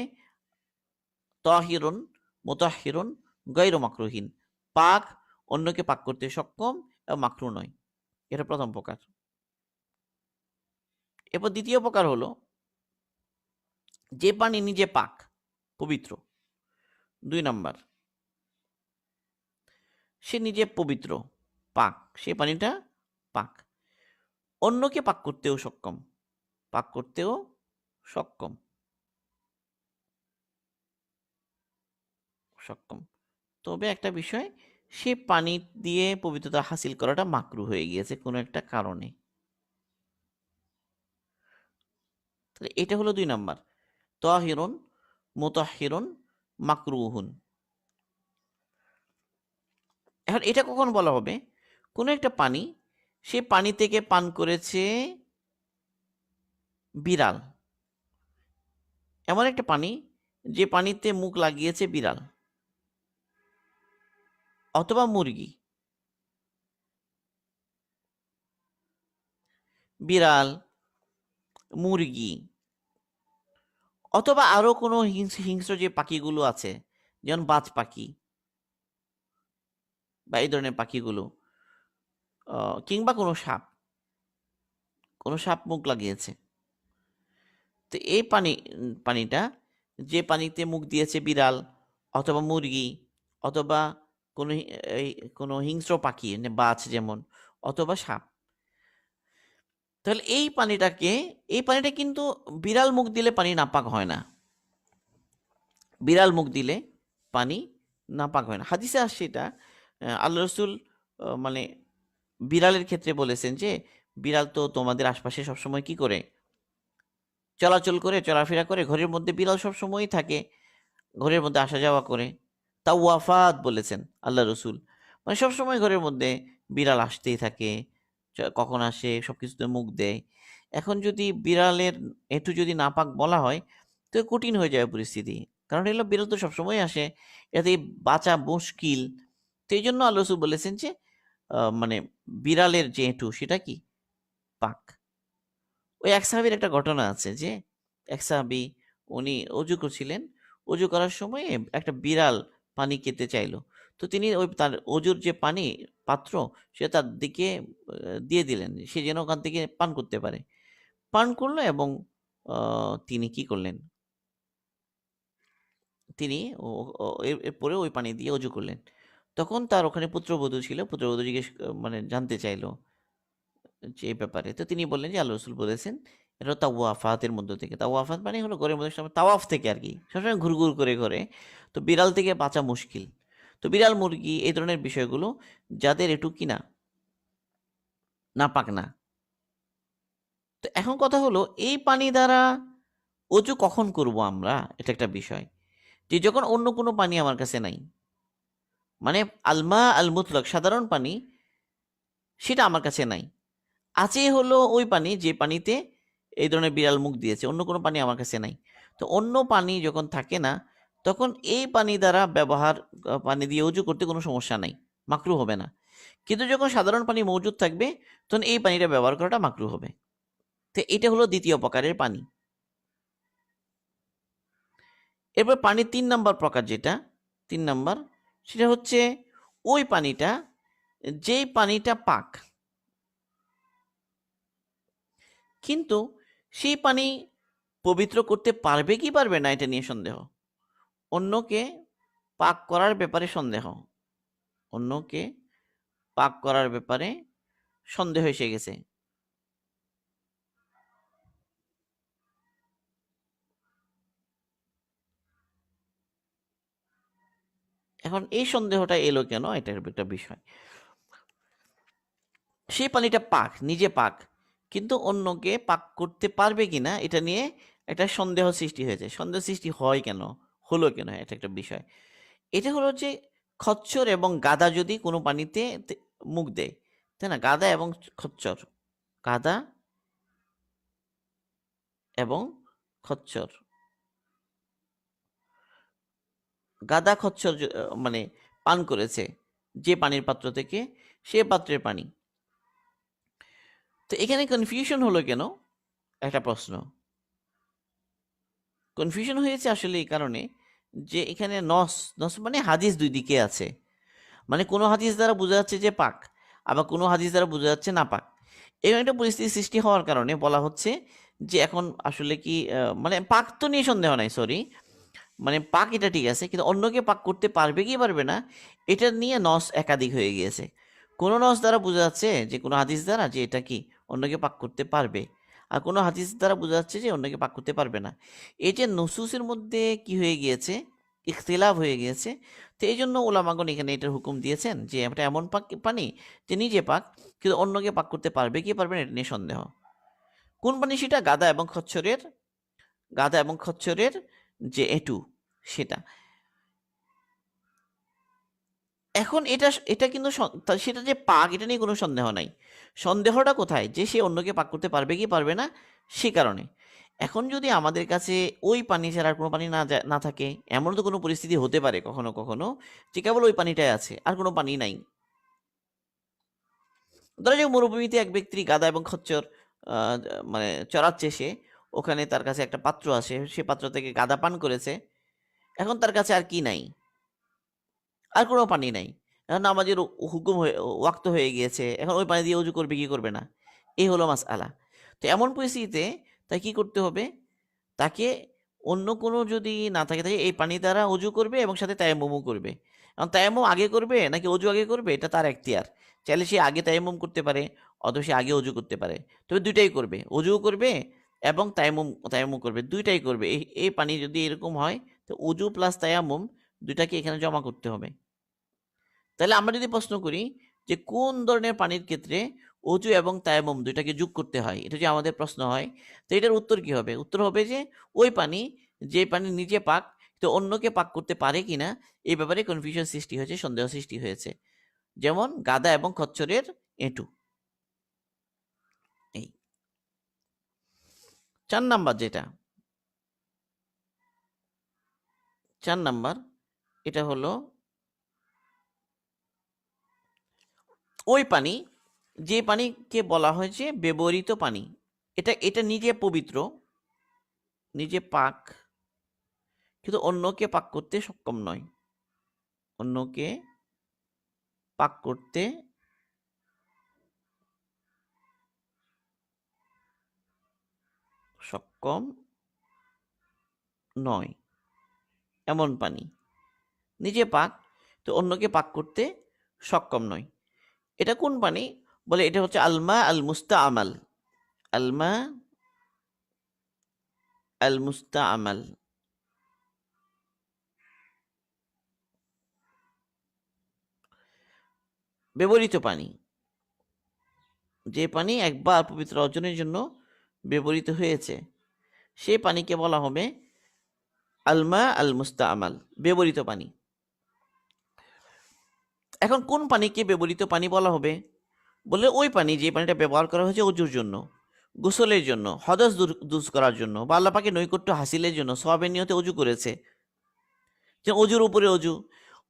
তাহিরুন মুতাহহিরুন গায়রু মাকরুহিন, পাক, অন্যকে পাক করতে সক্ষম এবং মাকরু নয়। এটা প্রথম প্রকার। এরপর দ্বিতীয় প্রকার হলো যে পানি নিজে পাক, পবিত্র। 2 নাম্বার, সে নিজে পবিত্র, পাক, সে পানিটা পাক, অন্যকে পাক করতেও সক্ষম, পাক করতেও সক্ষম সক্ষম তবে একটা বিষয়, সে পানি দিয়ে পবিত্রতা হাসিল করাটা মাকরু হয়ে গিয়েছে কোনো একটা কারণে। তাহলে এটা হলো 2 নাম্বার, তাহিরুন মুতাহহিরুন মাকরুহুন। এখন এটা কখন বলা হবে? কোনো একটা পানি, সে পানি থেকে পান করেছে বিড়াল, এমন একটা পানি যে পানিতে মুখ লাগিয়েছে বিড়াল অথবা মুরগি। বিড়াল, মুরগি, অথবা আরো কোনো হিংস্র যে পাখিগুলো আছে, যেমন বাজ পাখি বা এই ধরনের পাখিগুলো, কিংবা কোনো সাপ, কোনো সাপ মুখ লাগিয়েছে। তো এই পানিটা, যে পানিতে মুখ দিয়েছে বিড়াল অথবা মুরগি অথবা কোনো এই কোনো হিংস্র পাখি, মানে বাজ যেমন, অথবা সাপ, তাহলে এই পানিটা কিন্তু বিড়াল মুখ দিলে পানি নাপাক হয় না। বিড়াল মুখ দিলে পানি নাপাক হয় না। হাদিসে আসছে এটা, আল্লাহ রসুল মানে বিড়ালের ক্ষেত্রে বলেছেন যে বিড়াল তো তোমাদের আশপাশে সবসময় কি করে, চলাচল করে, চলাফেরা করে, ঘরের মধ্যে বিড়াল সবসময়ই থাকে, ঘরের মধ্যে আসা যাওয়া করে। তা ওয়াফাত বলেছেন আল্লাহ রসুল, মানে সবসময় ঘরের মধ্যে বিড়াল আসতেই থাকে, কখন আসে সবকিছুতে মুখ দেয়। এখন যদি বিড়ালের একটু যদি নাপাক বলা হয়, তো কঠিন হয়ে যাবে পরিস্থিতি, কারণ এগুলো বিড়াল তো সবসময় আসে, এতে বাঁচা মুশকিল। তো এই জন্য আল্লাহ রসুল বলেছেন যে মানে বিড়ালের যে এঁটু সেটা কি পাক। ওই এক সাহাবীর একটা ঘটনা আছে যে এক সাহাবী, উনি অজু করছিলেন, অজু করার সময় একটা বিড়াল পানি খেতে চাইলো। তো তিনি ওই তার অজুর যে পানি পাত্র, সে তার দিকে দিয়ে দিলেন, সে যেন ওখান থেকে পান করতে পারে। পান করলো এবং তিনি কি করলেন, তিনি এরপরে ওই পানি দিয়ে অজু করলেন। তখন তার ওখানে পুত্রবধূ ছিল, পুত্রবধূ জিজ্ঞেস মানে জানতে চাইলো যে এই ব্যাপারে। তো তিনি বললেন যে আল্লাহ রসুল বলেছেন এটা তাওয়াফাতের মধ্য থেকে। তাওয়াফাত মানে হলো ঘরের মধ্যে সবসময় তাওয়াফ থেকে আর কি, সবসময় ঘুরঘুর করে ঘরে। তো বিড়াল থেকে বাঁচা মুশকিল। তো বিড়াল, মুরগি, এই ধরনের বিষয়গুলো যাদের একটু কিনা নাপাক না। তো এখন কথা হলো এই পানি দ্বারা অজু কখন করব আমরা, এটা একটা বিষয়। যে যখন অন্য কোনো পানি আমার কাছে নাই, মানে আলমা আল মুতলাক সাধারণ পানি সেটা আমার কাছে নাই, আছে হলো ওই পানি যে পানিতে এই ধরনের বিড়াল মুখ দিয়েছে, অন্য কোনো পানি আমার কাছে নাই। তো অন্য পানি যখন থাকে না, তখন এই পানি দ্বারা পানি দিয়ে অজু করতে কোনো সমস্যা নাই। মাকরু হবে না। কিন্তু যখন সাধারণ পানি মজুদ থাকবে তখন এই পানিটা ব্যবহার করাটা মাকরু হবে। তো এটা হলো দ্বিতীয় প্রকারের পানি। এরপর পানির 3 নম্বর প্রকার যেটা, 3 নম্বর, সেটা হচ্ছে ওই পানিটা, যেই পানিটা পাক, কিন্তু সেই পানি পবিত্র করতে পারবে কি পারবে না এটা নিয়ে সন্দেহ। অন্যকে পাক করার ব্যাপারে সন্দেহ, অন্যকে পাক করার ব্যাপারে সন্দেহ এসে গেছে। এখন এই সন্দেহটা এলো কেন, এটার একটা বিষয়। সেই পানিটা পাক, নিজে পাক, কিন্তু অন্যকে পাক করতে পারবে কিনা এটা নিয়ে একটা সন্দেহ সৃষ্টি হয়েছে। সন্দেহ সৃষ্টি হয় কেন, হলো কেন, এটা একটা বিষয়। এটা হলো যে খচ্চর এবং গাদা যদি কোনো পানিতে মুখ দেয়, তাই না, গাদা এবং খচ্চর, গাদা এবং খচ্চর, গাদা খচ্চর মানে পান করেছে যে পানির পাত্র থেকে, সে পাত্রের পানি। তো এখানে কনফিউশন হলো কেন, একটা প্রশ্ন। কনফিউশন হয়েছে আসলে এই কারণে যে এখানে নস, নস মানে হাদিস দুই দিকে আছে। মানে কোনো হাদিস দ্বারা বোঝা যাচ্ছে যে পাক, আবার কোনো হাদিস দ্বারা বোঝা যাচ্ছে না পাক। এরকম একটা পরিস্থিতি সৃষ্টি হওয়ার কারণে বলা হচ্ছে যে এখন আসলে কি মানে পাক তো নিয়ে সন্দেহ নাই, সরি, মানে পাক এটা ঠিক আছে, কিন্তু অন্যকে পাক করতে পারবে কি পারবে না এটা নিয়ে নস একাধিক হয়ে গিয়েছে। কোনো নস দ্বারা বোঝা যাচ্ছে যে কোনো হাদিস দ্বারা যে এটা কি অন্যকে পাক করতে পারবে, আর কোনো হাদিস দ্বারা বোঝা যাচ্ছে যে অন্যকে পাক করতে পারবে না। এই যে নসুসের মধ্যে কি হয়ে গিয়েছে, ইখতিলাফ হয়ে গিয়েছে। তো এই জন্য ওলামাগণ এখানে এটার হুকুম দিয়েছেন যে এটা এমন পানি যে নিজে পাক, কিন্তু অন্যকে পাক করতে পারবে কি পারবে না এটা নিয়ে সন্দেহ। কোন পানি সেটা, গাদা এবং খচ্চরের, গাদা এবং খচ্চরের যে এটু, সেটা। এখন এটা এটা কিন্তু সেটা যে পাক এটা নিয়ে কোনো সন্দেহ নাই। সন্দেহটা কোথায়, যে সে অন্যকে পাক করতে পারবে কি পারবে না, সে কারণে। এখন যদি আমাদের কাছে ওই পানি ছাড়া আর কোনো পানি না থাকে, এমন তো কোনো পরিস্থিতি হতে পারে কখনো কখনো যে কেবল ওই পানিটাই আছে আর কোনো পানি নাই। ধরা যাক মরুভূমিতে এক ব্যক্তি গাদা এবং খচ্চর আহ, মানে চড়াচ্ছে সে, ওখানে তার কাছে একটা পাত্র আছে, সে পাত্র থেকে গাদা পান করেছে। এখন তার কাছে আর কি নাই, আর কোনো পানি নাই। এখন নামাজের হুকুম হয়ে ওয়াক্ত হয়ে গিয়েছে, এখন ওই পানি দিয়ে অজু করবে কি করবে না, এই হলো মাসআলা। তো এমন পরিস্থিতিতে তাই কি করতে হবে, তাকে অন্য কোনো যদি না থাকে তাকে এই পানি দ্বারা অজু করবে এবং সাথে তায়াম্মুমও করবে। এখন তায়াম্মুম আগে করবে নাকি অজু আগে করবে এটা তার এখতিয়ার। চাইলে সে আগে তায়াম্মুম করতে পারে, অথবা সে আগে অজু করতে পারে। তবে দুইটাই করবে, অজুও করবে এবং তায়াম্মুম তায়াম্মুম করবে, দুইটাই করবে। এই এই পানি যদি এরকম হয়, তো অজু প্লাস তায়াম্মুম দুইটাকে এখানে জমা করতে হবে। তাহলে আমরা যদি প্রশ্ন করি যে কোন ধরনের পানির ক্ষেত্রে অজু এবং তায়াম্মুম দুইটাকে যোগ করতে হয়, এটা যদি আমাদের প্রশ্ন হয়, তো এটার উত্তর কি হবে? উত্তর হবে যে ওই পানি, যে পানি নিজে পাক তো অন্যকে পাক করতে পারে কিনা এই ব্যাপারে কনফিউশন সৃষ্টি হয়েছে, সন্দেহ সৃষ্টি হয়েছে। যেমন গাদা এবং খচ্চরের এঁটু। এই 4 নাম্বার যেটা, 4 নাম্বার, এটা হলো ওই পানি, যে পানিকে বলা হয়েছে ব্যবহৃত পানি। এটা এটা নিজে পবিত্র, নিজে পাক, কিন্তু অন্যকে পাক করতে সক্ষম নয়, অন্যকে পাক করতে সক্ষম নয়, এমন পানি। নিজে পাক তো অন্যকে পাক করতে সক্ষম নয়। এটা কোন পানি? বলে এটা হচ্ছে আলমা আল মুস্তাআমাল। আলমা আল মুস্তাআমাল, ব্যবহৃত পানি। যে পানি একবার পবিত্র অর্জনের জন্য ব্যবহৃত হয়েছে, সেই পানিকে বলা হবে আলমা আল মুস্তাআমাল, ব্যবহৃত পানি। এখন কোন পানিকে ব্যবহৃত পানি বলা হবে? বলে ওই পানি যে পানিটা ব্যবহার করা হয়েছে অজুর জন্য, গোসলের জন্য, হদস দূর করার জন্য, বা আল্লাহ পাকের নৈকট্য হাসিলের জন্য সওয়াবের নিয়তে অজু করেছে। যে অজুর উপরে অজু,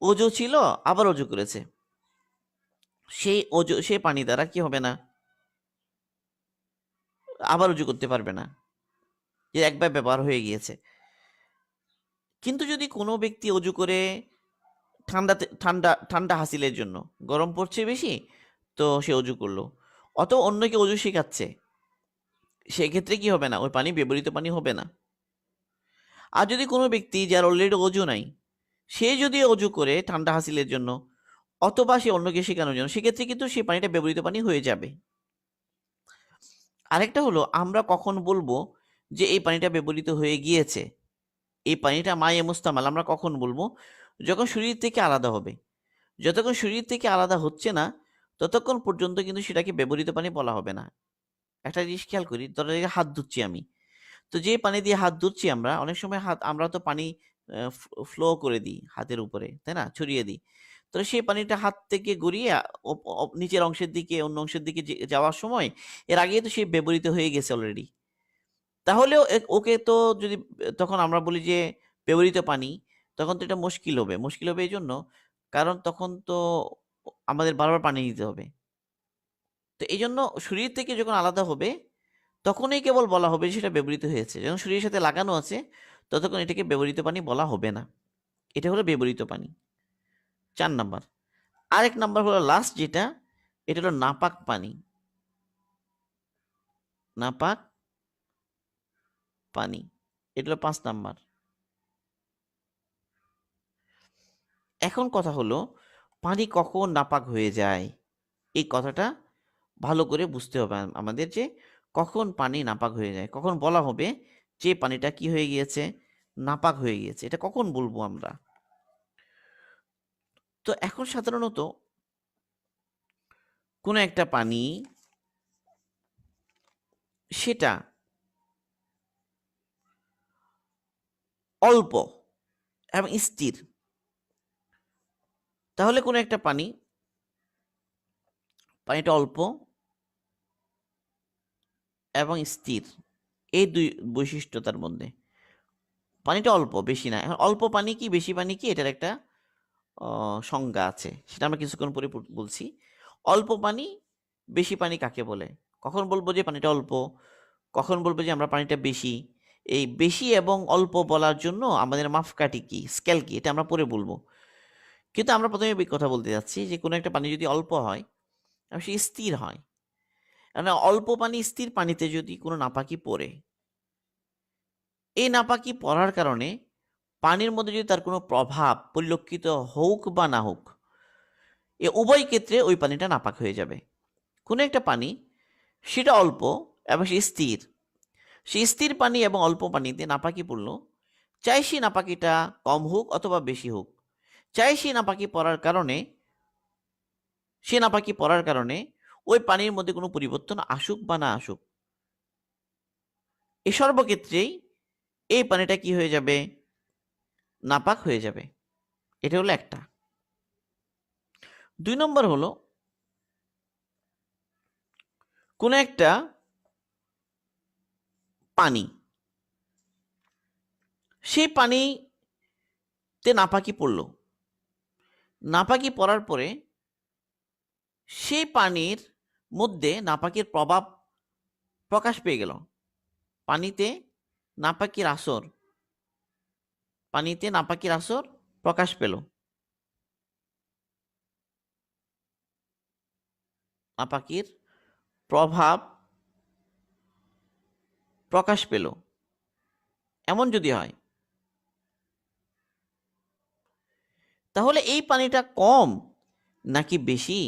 অজু ছিল আবার অজু করেছে। সেই পানি দ্বারা কি হবে না, আবার অজু করতে পারবে না, যে একবার ব্যবহার হয়ে গিয়েছে। কিন্তু যদি কোনো ব্যক্তি অজু করে ঠান্ডা ঠান্ডা হাসিলের জন্য, গরম পড়ছে বেশি, তো সে অজু করলো, অথবা অন্যকে অজু শেখাচ্ছে, সেক্ষেত্রে কি হবে না, ওই পানি ব্যবহৃত পানি হবে না। আর যদি কোনো ব্যক্তি যার অলরেডি অজু নাই, সে যদি অজু করে ঠান্ডা হাসিলের জন্য অথবা সে অন্যকে শেখানোর জন্য, সেক্ষেত্রে কিন্তু সেই পানিটা ব্যবহৃত পানি হয়ে যাবে। আরেকটা হলো, আমরা কখন বলবো যে এই পানিটা ব্যবহৃত হয়ে গিয়েছে, এই পানিটা মায়ে মুস্তামাল, আমরা কখন বলবো? যখন শরীর থেকে আলাদা হবে। যতক্ষণ শরীর থেকে আলাদা হচ্ছে না, ততক্ষণ পর্যন্ত কিন্তু সেটাকে ব্যবহৃত পানি বলা হবে না। একটা জিনিস খেয়াল করি, ধরো হাত ধুচ্ছি আমি, তো যে পানি দিয়ে হাত ধুচ্ছি আমরা, অনেক সময় আমরা তো পানি ফ্লো করে দিই হাতের উপরে, তাই না, ছড়িয়ে দিই। তো সেই পানিটা হাত থেকে গড়িয়ে নিচের অংশের দিকে, অন্য অংশের দিকে যাওয়ার সময় এর আগে তো সে ব্যবহৃত হয়ে গেছে অলরেডি। তাহলেও ওকে তো যদি তখন আমরা বলি যে ব্যবহৃত পানি, তখন তো এটা মুশকিল হবে এই জন্য, কারণ তখন তো আমাদের বারবার পানি নিতে হবে। তো এই জন্য শরীর থেকে যখন আলাদা হবে, তখনই কেবল বলা হবে সেটা ব্যবহৃত হয়েছে। যখন শরীরের সাথে লাগানো আছে, ততক্ষণ এটাকে ব্যবহৃত পানি বলা হবে না। এটা হলো ব্যবহৃত পানি। 4 নাম্বার। আরেক নাম্বার হলো লাস্ট যেটা, এটা হলো নাপাক পানি। নাপাক পানি, এটা হলো 5 নাম্বার। এখন কথা হলো, পানি কখন নাপাক হয়ে যায়, এই কথাটা ভালো করে বুঝতে হবে আমাদের, যে কখন পানি নাপাক হয়ে যায়, কখন বলা হবে যে পানিটা কি হয়ে গিয়েছে, নাপাক হয়ে গিয়েছে, এটা কখন বলবো আমরা? তো এখন সাধারণত কোনো একটা পানি, সেটা অল্প এবং স্থির, তাহলে কোনো একটা পানিটা অল্প এবং স্থির, এই দুই বৈশিষ্ট্য তার মধ্যে। পানিটা অল্প, বেশি না। এখন অল্প পানি কি বেশি পানি কি, এটার একটা সংজ্ঞা আছে, সেটা আমরা কিছুক্ষণ পরে বলছি। অল্প পানি বেশি পানি কাকে বলে, কখন বলবো যে পানিটা অল্প, কখন বলবো যে আমরা পানিটা বেশি, এই বেশি এবং অল্প বলার জন্য আমাদের মাপকাঠি কি, স্কেল কি, এটা আমরা পরে বলবো। কিন্তু আমরা প্রথমে কথা বলতে যাচ্ছি যে কোনো একটা পানি যদি অল্প হয় আর সে স্থির হয়, মানে অল্প পানি স্থির পানিতে যদি কোনো নাপাকি পড়ে, এই নাপাকি পড়ার কারণে পানির মধ্যে যদি তার কোনো প্রভাব পরিলক্ষিত হোক বা না হোক, এ উভয় ক্ষেত্রে ওই পানিটা নাপাক হয়ে যাবে। কোনো একটা পানি, সেটা অল্প এবং সে স্থির, সেই স্থির পানি এবং অল্প পানিতে নাপাকি পড়লো, চাই সেই নাপাকিটা কম হোক অথবা বেশি হোক, চাই সেই নাপাকি পড়ার কারণে ওই পানির মধ্যে কোনো পরিবর্তন আসুক বা না আসুক, এই সর্বক্ষেত্রেই এই পানিটা কি হয়ে যাবে, নাপাক হয়ে যাবে। এটা হলো একটা। 2 নম্বর হলো, কোনো একটা পানি, সেই পানিতে নাপাকি পড়লো, নাপাকি পড়ার পরে সেই পানির মধ্যে নাপাকির প্রভাব প্রকাশ পেয়ে গেল, পানিতে নাপাকির আসর প্রকাশ পেল, নাপাকির প্রভাব প্রকাশ পেল, এমন যদি হয়, তাহলে এই পানিটা কম নাকি বেশি,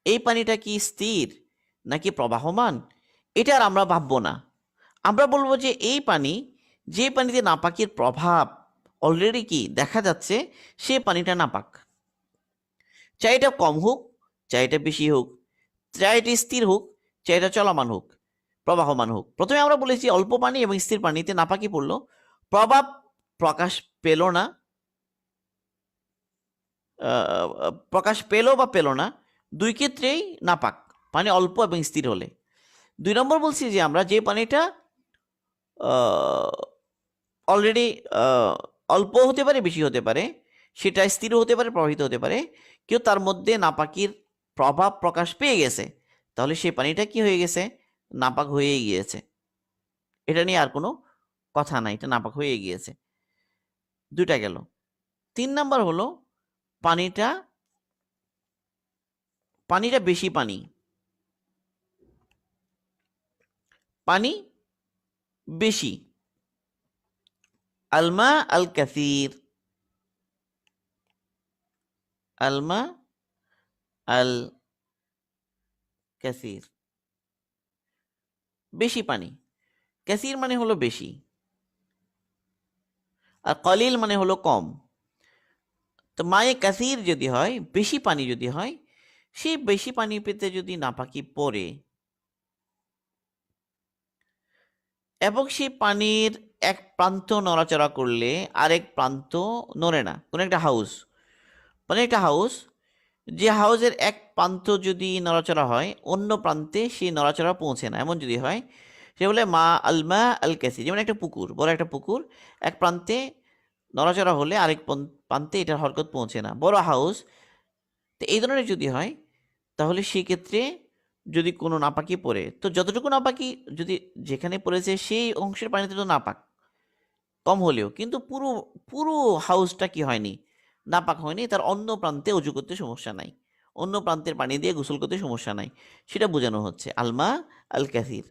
এই পানিটা কি স্থির নাকি প্রবাহমান, এটা আর আমরা ভাববো না। আমরা বলবো যে এই পানি, যে পানিতে নাপাকির প্রভাব অলরেডি কি দেখা যাচ্ছে, সে পানিটা নাপাক। চাই এটা কম হোক, চাই এটা বেশি হোক, চাই এটা স্থির হোক, চাই এটা চলমান হোক, প্রবাহমান হোক। প্রথমে আমরা বলেছি অল্প পানি এবং স্থির পানিতে নাপাকি পড়লো, প্রভাব প্রকাশ পেল না, প্রকাশ পেল বা পেল না, দুই ক্ষেত্রেই নাপাক, পানি অল্প এবং স্থির হলে। 2 নম্বর বলছি যে আমরা যে পানিটা অলরেডি অল্প হতে পারে, বেশি হতে পারে, সেটা স্থির হতে পারে, প্রবাহিত হতে পারে, কেউ তার মধ্যে নাপাকির প্রভাব প্রকাশ পেয়ে গেছে, তাহলে সেই পানিটা কি হয়ে গেছে? নাপাক হয়ে গিয়েছে। এটা নিয়ে আর কোনো কথা নাই, এটা নাপাক হয়ে গিয়েছে। দুইটা গেল। 3 নাম্বার হলো পানিটা পানিটা বেশি পানি। পানি বেশি। আলমা আল কাসির, আলমা আল কাসির, বেশি পানি। কাসির মানে হলো বেশি, আর কলিল মানে হলো কম। তো মায়ে কাসির যদি হয়, বেশি পানি যদি হয়, সেই বেশি পানি পেতে যদি নাপাকি পড়ে এবং সেই পানির এক প্রান্ত নড়াচড়া করলে আরেক প্রান্ত নড়ে না, কোনো একটা হাউস, মানে একটা হাউস, যে হাউসের এক প্রান্ত যদি নড়াচড়া হয় অন্য প্রান্তে সেই নড়াচড়া পৌঁছে না, এমন যদি হয় সে বলে মা আলমা আল কাসির। যেমন একটা পুকুর, বড় একটা পুকুর, এক প্রান্তে নড়াচড়া হলে আরেক প্রান্তে এটার হরকত পৌঁছে না, বড় হাউস। তো এই ধরনের যদি হয় তাহলে সেক্ষেত্রে যদি কোনো নাপাকি পড়ে, তো যতটুকু নাপাকি যদি যেখানে পড়েছে সেই অংশের পানিতে তো নাপাক কম হলেও, কিন্তু পুরো পুরো হাউসটা কি হয়নি, নাপাক হয়নি, তার অন্য প্রান্তে অজু করতে সমস্যা নাই, অন্য প্রান্তের পানি দিয়ে গোসল করতে সমস্যা নাই, সেটা বোঝানো হচ্ছে আলমা আল কাসির।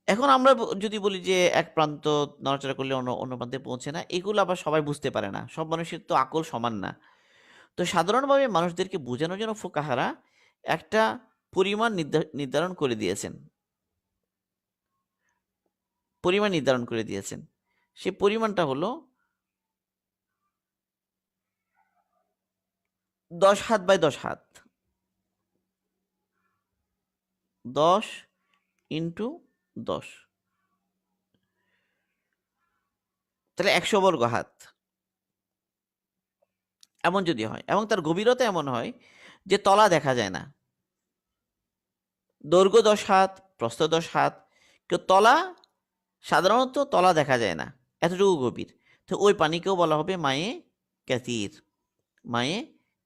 এখন আমরা যদি বলি যে এক প্রান্ত নড়াচড়া করলে অন্য অন্য প্রান্তে পৌঁছে না, এগুলো আবার সবাই বুঝতে পারে না, সব মানুষের তো আকল সমান না। তো সাধারণভাবে মানুষদেরকে বোঝানোর জন্য ফুকাহারা একটা পরিমাণ নির্ধারণ করে দিয়েছেন, পরিমাণ নির্ধারণ করে দিয়েছেন। সে পরিমাণটা হলো 10 হাত বাই 10 হাত, 10 ইন্টু 10, তাহলে 100 বর্গ হাত। এমন যদি হয় এবং তার গভীরতা এমন হয় যে তলা দেখা যায় না, দৈর্ঘ্য 10 হাত, প্রস্থ 10 হাত, কেউ তলা, সাধারণত তলা দেখা যায় না, এতটুকু গভীর, তো ওই পানিকেও বলা হবে মায়ে ক্যাসির, মায়ে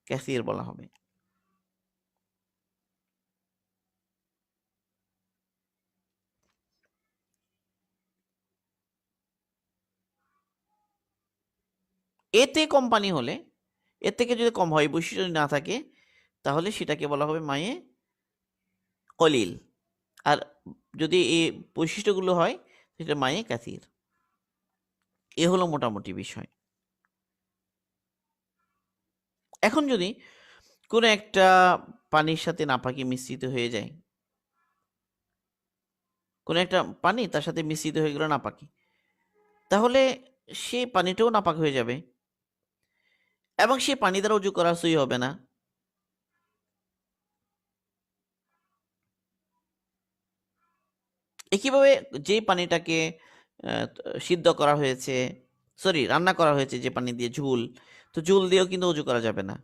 ক্যাসির বলা হবে। এতে কম পানি হলে, এর থেকে যদি কম হয়, বৈশিষ্ট্য যদি না থাকে, তাহলে সেটাকে বলা হবে মায়ে কলিল। আর যদি এই বৈশিষ্ট্যগুলো হয় সেটা মায়ে কাসির। এ হলো মোটামুটি বিষয়। এখন যদি কোনো একটা পানির সাথে নাপাকি মিশ্রিত হয়ে যায়, কোনো একটা পানি তার সাথে মিশ্রিত হয়ে গেল নাপাকি, তাহলে সেই পানিটাও নাপাক হয়ে যাবে এবং সেই পানি দ্বারা উজু করা সই হবে না। একইভাবে যে পানিটাকে আহ, সিদ্ধ করা হয়েছে, সরি রান্না করা হয়েছে যে পানি দিয়ে, ঝুল, তো ঝুল দিয়েও কিন্তু উজু করা যাবে না।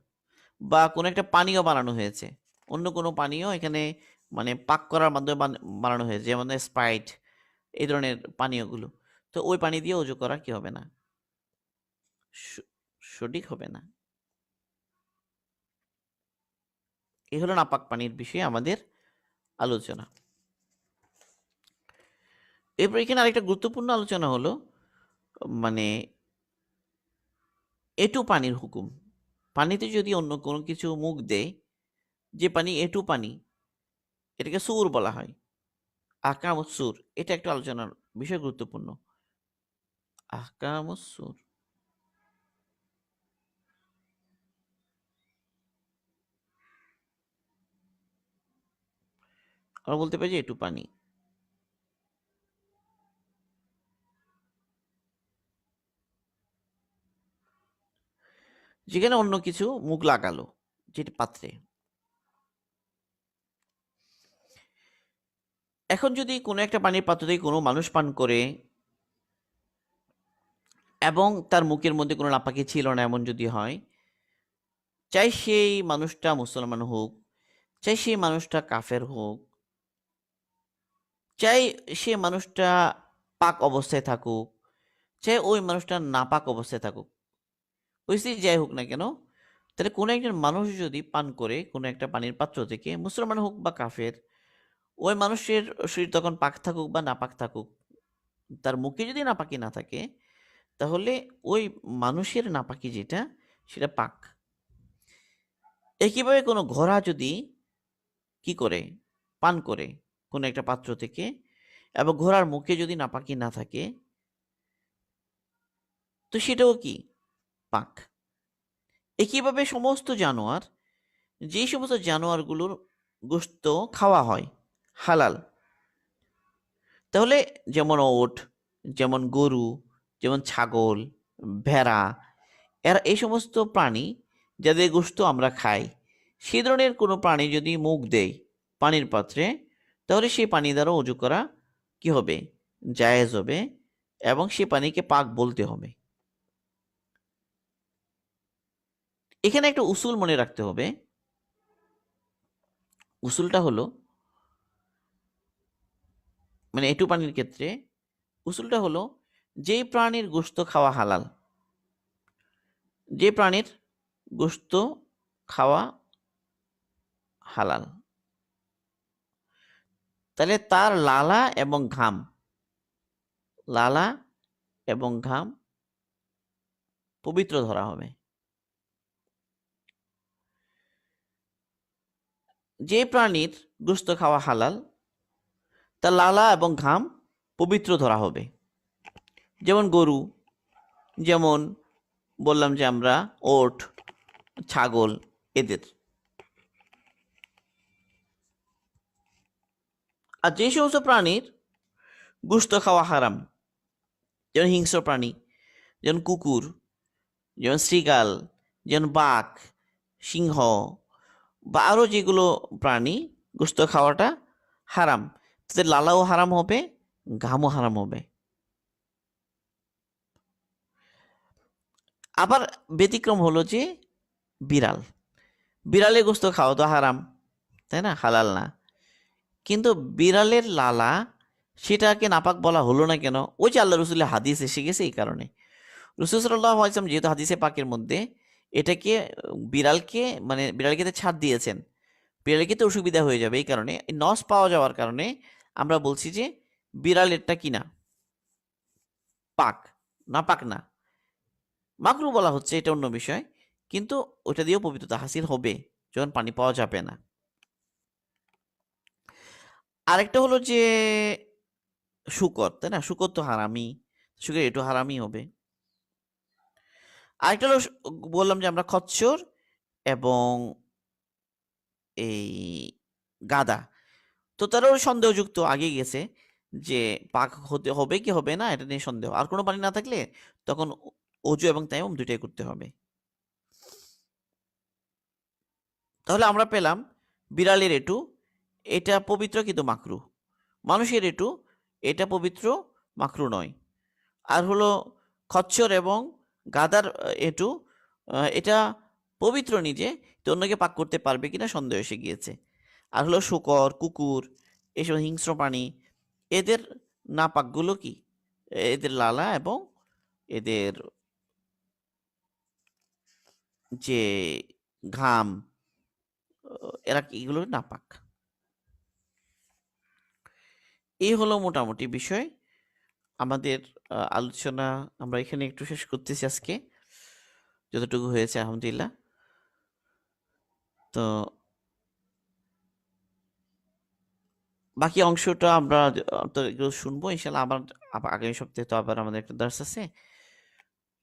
বা কোনো একটা পানীয় বানানো হয়েছে, অন্য কোনো পানীয় এখানে মানে পাক করার মাধ্যমে বানানো হয়েছে, যেমন স্প্রাইট, এই ধরনের পানীয়গুলো, তো ওই পানি দিয়ে উজু করা কি হবে না, সঠিক হবে না। এই হলো নাপাক পানির বিষয়ে আমাদের আলোচনা। এরপর এখানে আরেকটা গুরুত্বপূর্ণ আলোচনা হলো মানে এটু পানির হুকুম। পানিতে যদি অন্য কোনো কিছু মুখ দেয়, যে পানি এটু পানি, এটাকে সুর বলা হয়, আহকামুস সুর, এটা একটা আলোচনার বিষয়, গুরুত্বপূর্ণ। আহকামুস সুর, আমরা বলতে পারি যে এটু পানি, যেখানে অন্য কিছু মুখ লাগালো, যেটি পাত্রে। এখন যদি কোনো একটা পানির পাত্র থেকে কোনো মানুষ পান করে এবং তার মুখের মধ্যে কোনো নাপাকি ছিল না, এমন যদি হয়, চাই সেই মানুষটা মুসলমান হোক, চাই সেই মানুষটা কাফের হোক, চাই সে মানুষটা পাক অবস্থায় থাকুক, চাই ওই মানুষটা নাপাক অবস্থায় থাকুক, পরিস্থিতি যাই হোক না কেন, তাহলে কোনো একজন মানুষ যদি পান করে কোনো একটা পানির পাত্র থেকে, মুসলমান হোক বা কাফের, ওই মানুষের শরীর তখন পাক থাকুক বা নাপাক থাকুক, তার মুখে যদি নাপাকি না থাকে, তাহলে ওই মানুষের নাপাকি যেটা, সেটা পাক। একইভাবে কোনো ঘোড়া যদি কি করে, পান করে কোনো একটা পাত্র থেকে, এবং ঘোড়ার মুখে যদি নাপাকি না থাকে, তো সেটাও কি পাক। একইভাবে সমস্ত জানোয়ার, যে সমস্ত জানোয়ারগুলোর গোশত খাওয়া হয় হালাল, তাহলে যেমন ওট, যেমন গরু, যেমন ছাগল, ভেড়া, এরা এই সমস্ত প্রাণী যাদের গোশত আমরা খাই, সেই ধরনের কোনো প্রাণী যদি মুখ দেয় পানির পাত্রে, তাহলে সেই পানি দ্বারা অজু করা কি হবে, জায়েজ হবে, এবং সে পানিকে পাক বলতে হবে। এখানে একটা উসুল মনে রাখতে হবে। উসুলটা হলো, মানে এটু পানির ক্ষেত্রে উসুলটা হলো, যেই প্রাণীর গোশত খাওয়া হালাল, যে প্রাণীর গোশত খাওয়া হালাল, তাহলে তার লালা এবং ঘাম, লালা এবং ঘাম পবিত্র ধরা হবে। যে প্রাণীর গোশত খাওয়া হালাল, তার লালা এবং ঘাম পবিত্র ধরা হবে। যেমন গরু, যেমন বললাম যে আমরা ওট, ছাগল, এদের। আর যে সমস্ত প্রাণীর গোশত খাওয়া হারাম, যেমন হিংস্র প্রাণী, যেমন কুকুর, যেমন শৃগাল, যেমন বাঘ, সিংহ, বা আরও যেগুলো প্রাণী গোশত খাওয়াটা হারাম, তাদের লালাও হারাম হবে, ঘামও হারাম হবে। আবার ব্যতিক্রম হলো যে বিড়াল, বিড়ালের গোশত খাওয়া তো হারাম, তাই না, হালাল না। কিন্তু বিড়ালের লালা, সেটাকে নাপাক বলা হলো না কেন? ওই যে আল্লাহ রসুলের হাদিস এসে গেছে, এই কারণে। রসুল সাল্লাল্লাহু আলাইহি ওয়াসাল্লাম যেহেতু হাদিসে পাকের মধ্যে এটাকে, বিড়ালকে, মানে বিড়ালকে ছাড় দিয়েছেন, বিড়ালকে তো অসুবিধা হয়ে যাবে, এই কারণে এই নস পাওয়া যাওয়ার কারণে আমরা বলছি যে বিড়ালেরটা কিনা পাক, না পাক না, মাকরু বলা হচ্ছে, এটা অন্য বিষয়। কিন্তু ওটা দিয়েও পবিত্রতা হাসিল হবে যখন পানি পাওয়া যাবে না। আরেকটা হলো যে শুকর, তাই না, শুকর তো হারামি, শুকর একটু হারামি হবে। আরেকটা হলো, বললাম যে আমরা খচ্চর এবং এই গাদা, তো তারাও সন্দেহযুক্ত আগে গেছে যে পাক হতে হবে কি হবে না, এটা নিয়ে সন্দেহ। আর কোনো পানি না থাকলে তখন অজু এবং তায়াম্মুম দুইটাই করতে হবে। তাহলে আমরা পেলাম বিড়ালের এটু, এটা পবিত্র কিন্তু মাকরু। মানুষের এটু, এটা পবিত্র, মাকরু নয়। আর হলো খচ্চর এবং গাদার এটু, এটা পবিত্র নিজে, তো অন্যকে পাক করতে পারবে কিনা সন্দেহ এসে গিয়েছে। আর হলো শূকর, কুকুর, এসব হিংস্র প্রাণী, এদের নাপাকগুলো কি, এদের লালা এবং এদের যে ঘাম, এরা এগুলো নাপাক। এই হলো মোটামুটি বিষয় আমাদের আলোচনা। আমরা এখানে একটু শেষ করতেছি আজকে, যতটুকু হয়েছে আলহামদুলিল্লাহ। তো বাকি অংশটা আমরা তো এগুলো শুনবো ইনশাল্লাহ। আবার আগামী সপ্তাহে তো আবার আমাদের একটা দার্স আছে,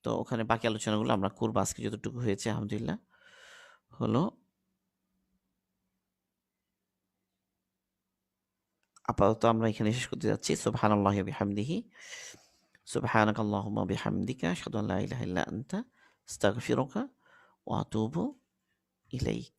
তো ওখানে বাকি আলোচনাগুলো আমরা করবো। আজকে যতটুকু হয়েছে আলহামদুলিল্লাহ হলো। আপাতত আমরা এখানে শেষ করতে যাচ্ছি। সুবহানাল্লাহি ওয়া বিহামদিহি, সুবহানাকাল্লাহুম্মা ওয়া বিহামদিকা, আশহাদু আল্লা ইলাহা ইল্লা আনতা, আস্তাগফিরুকা ওয়া আতুবু ইলাইক।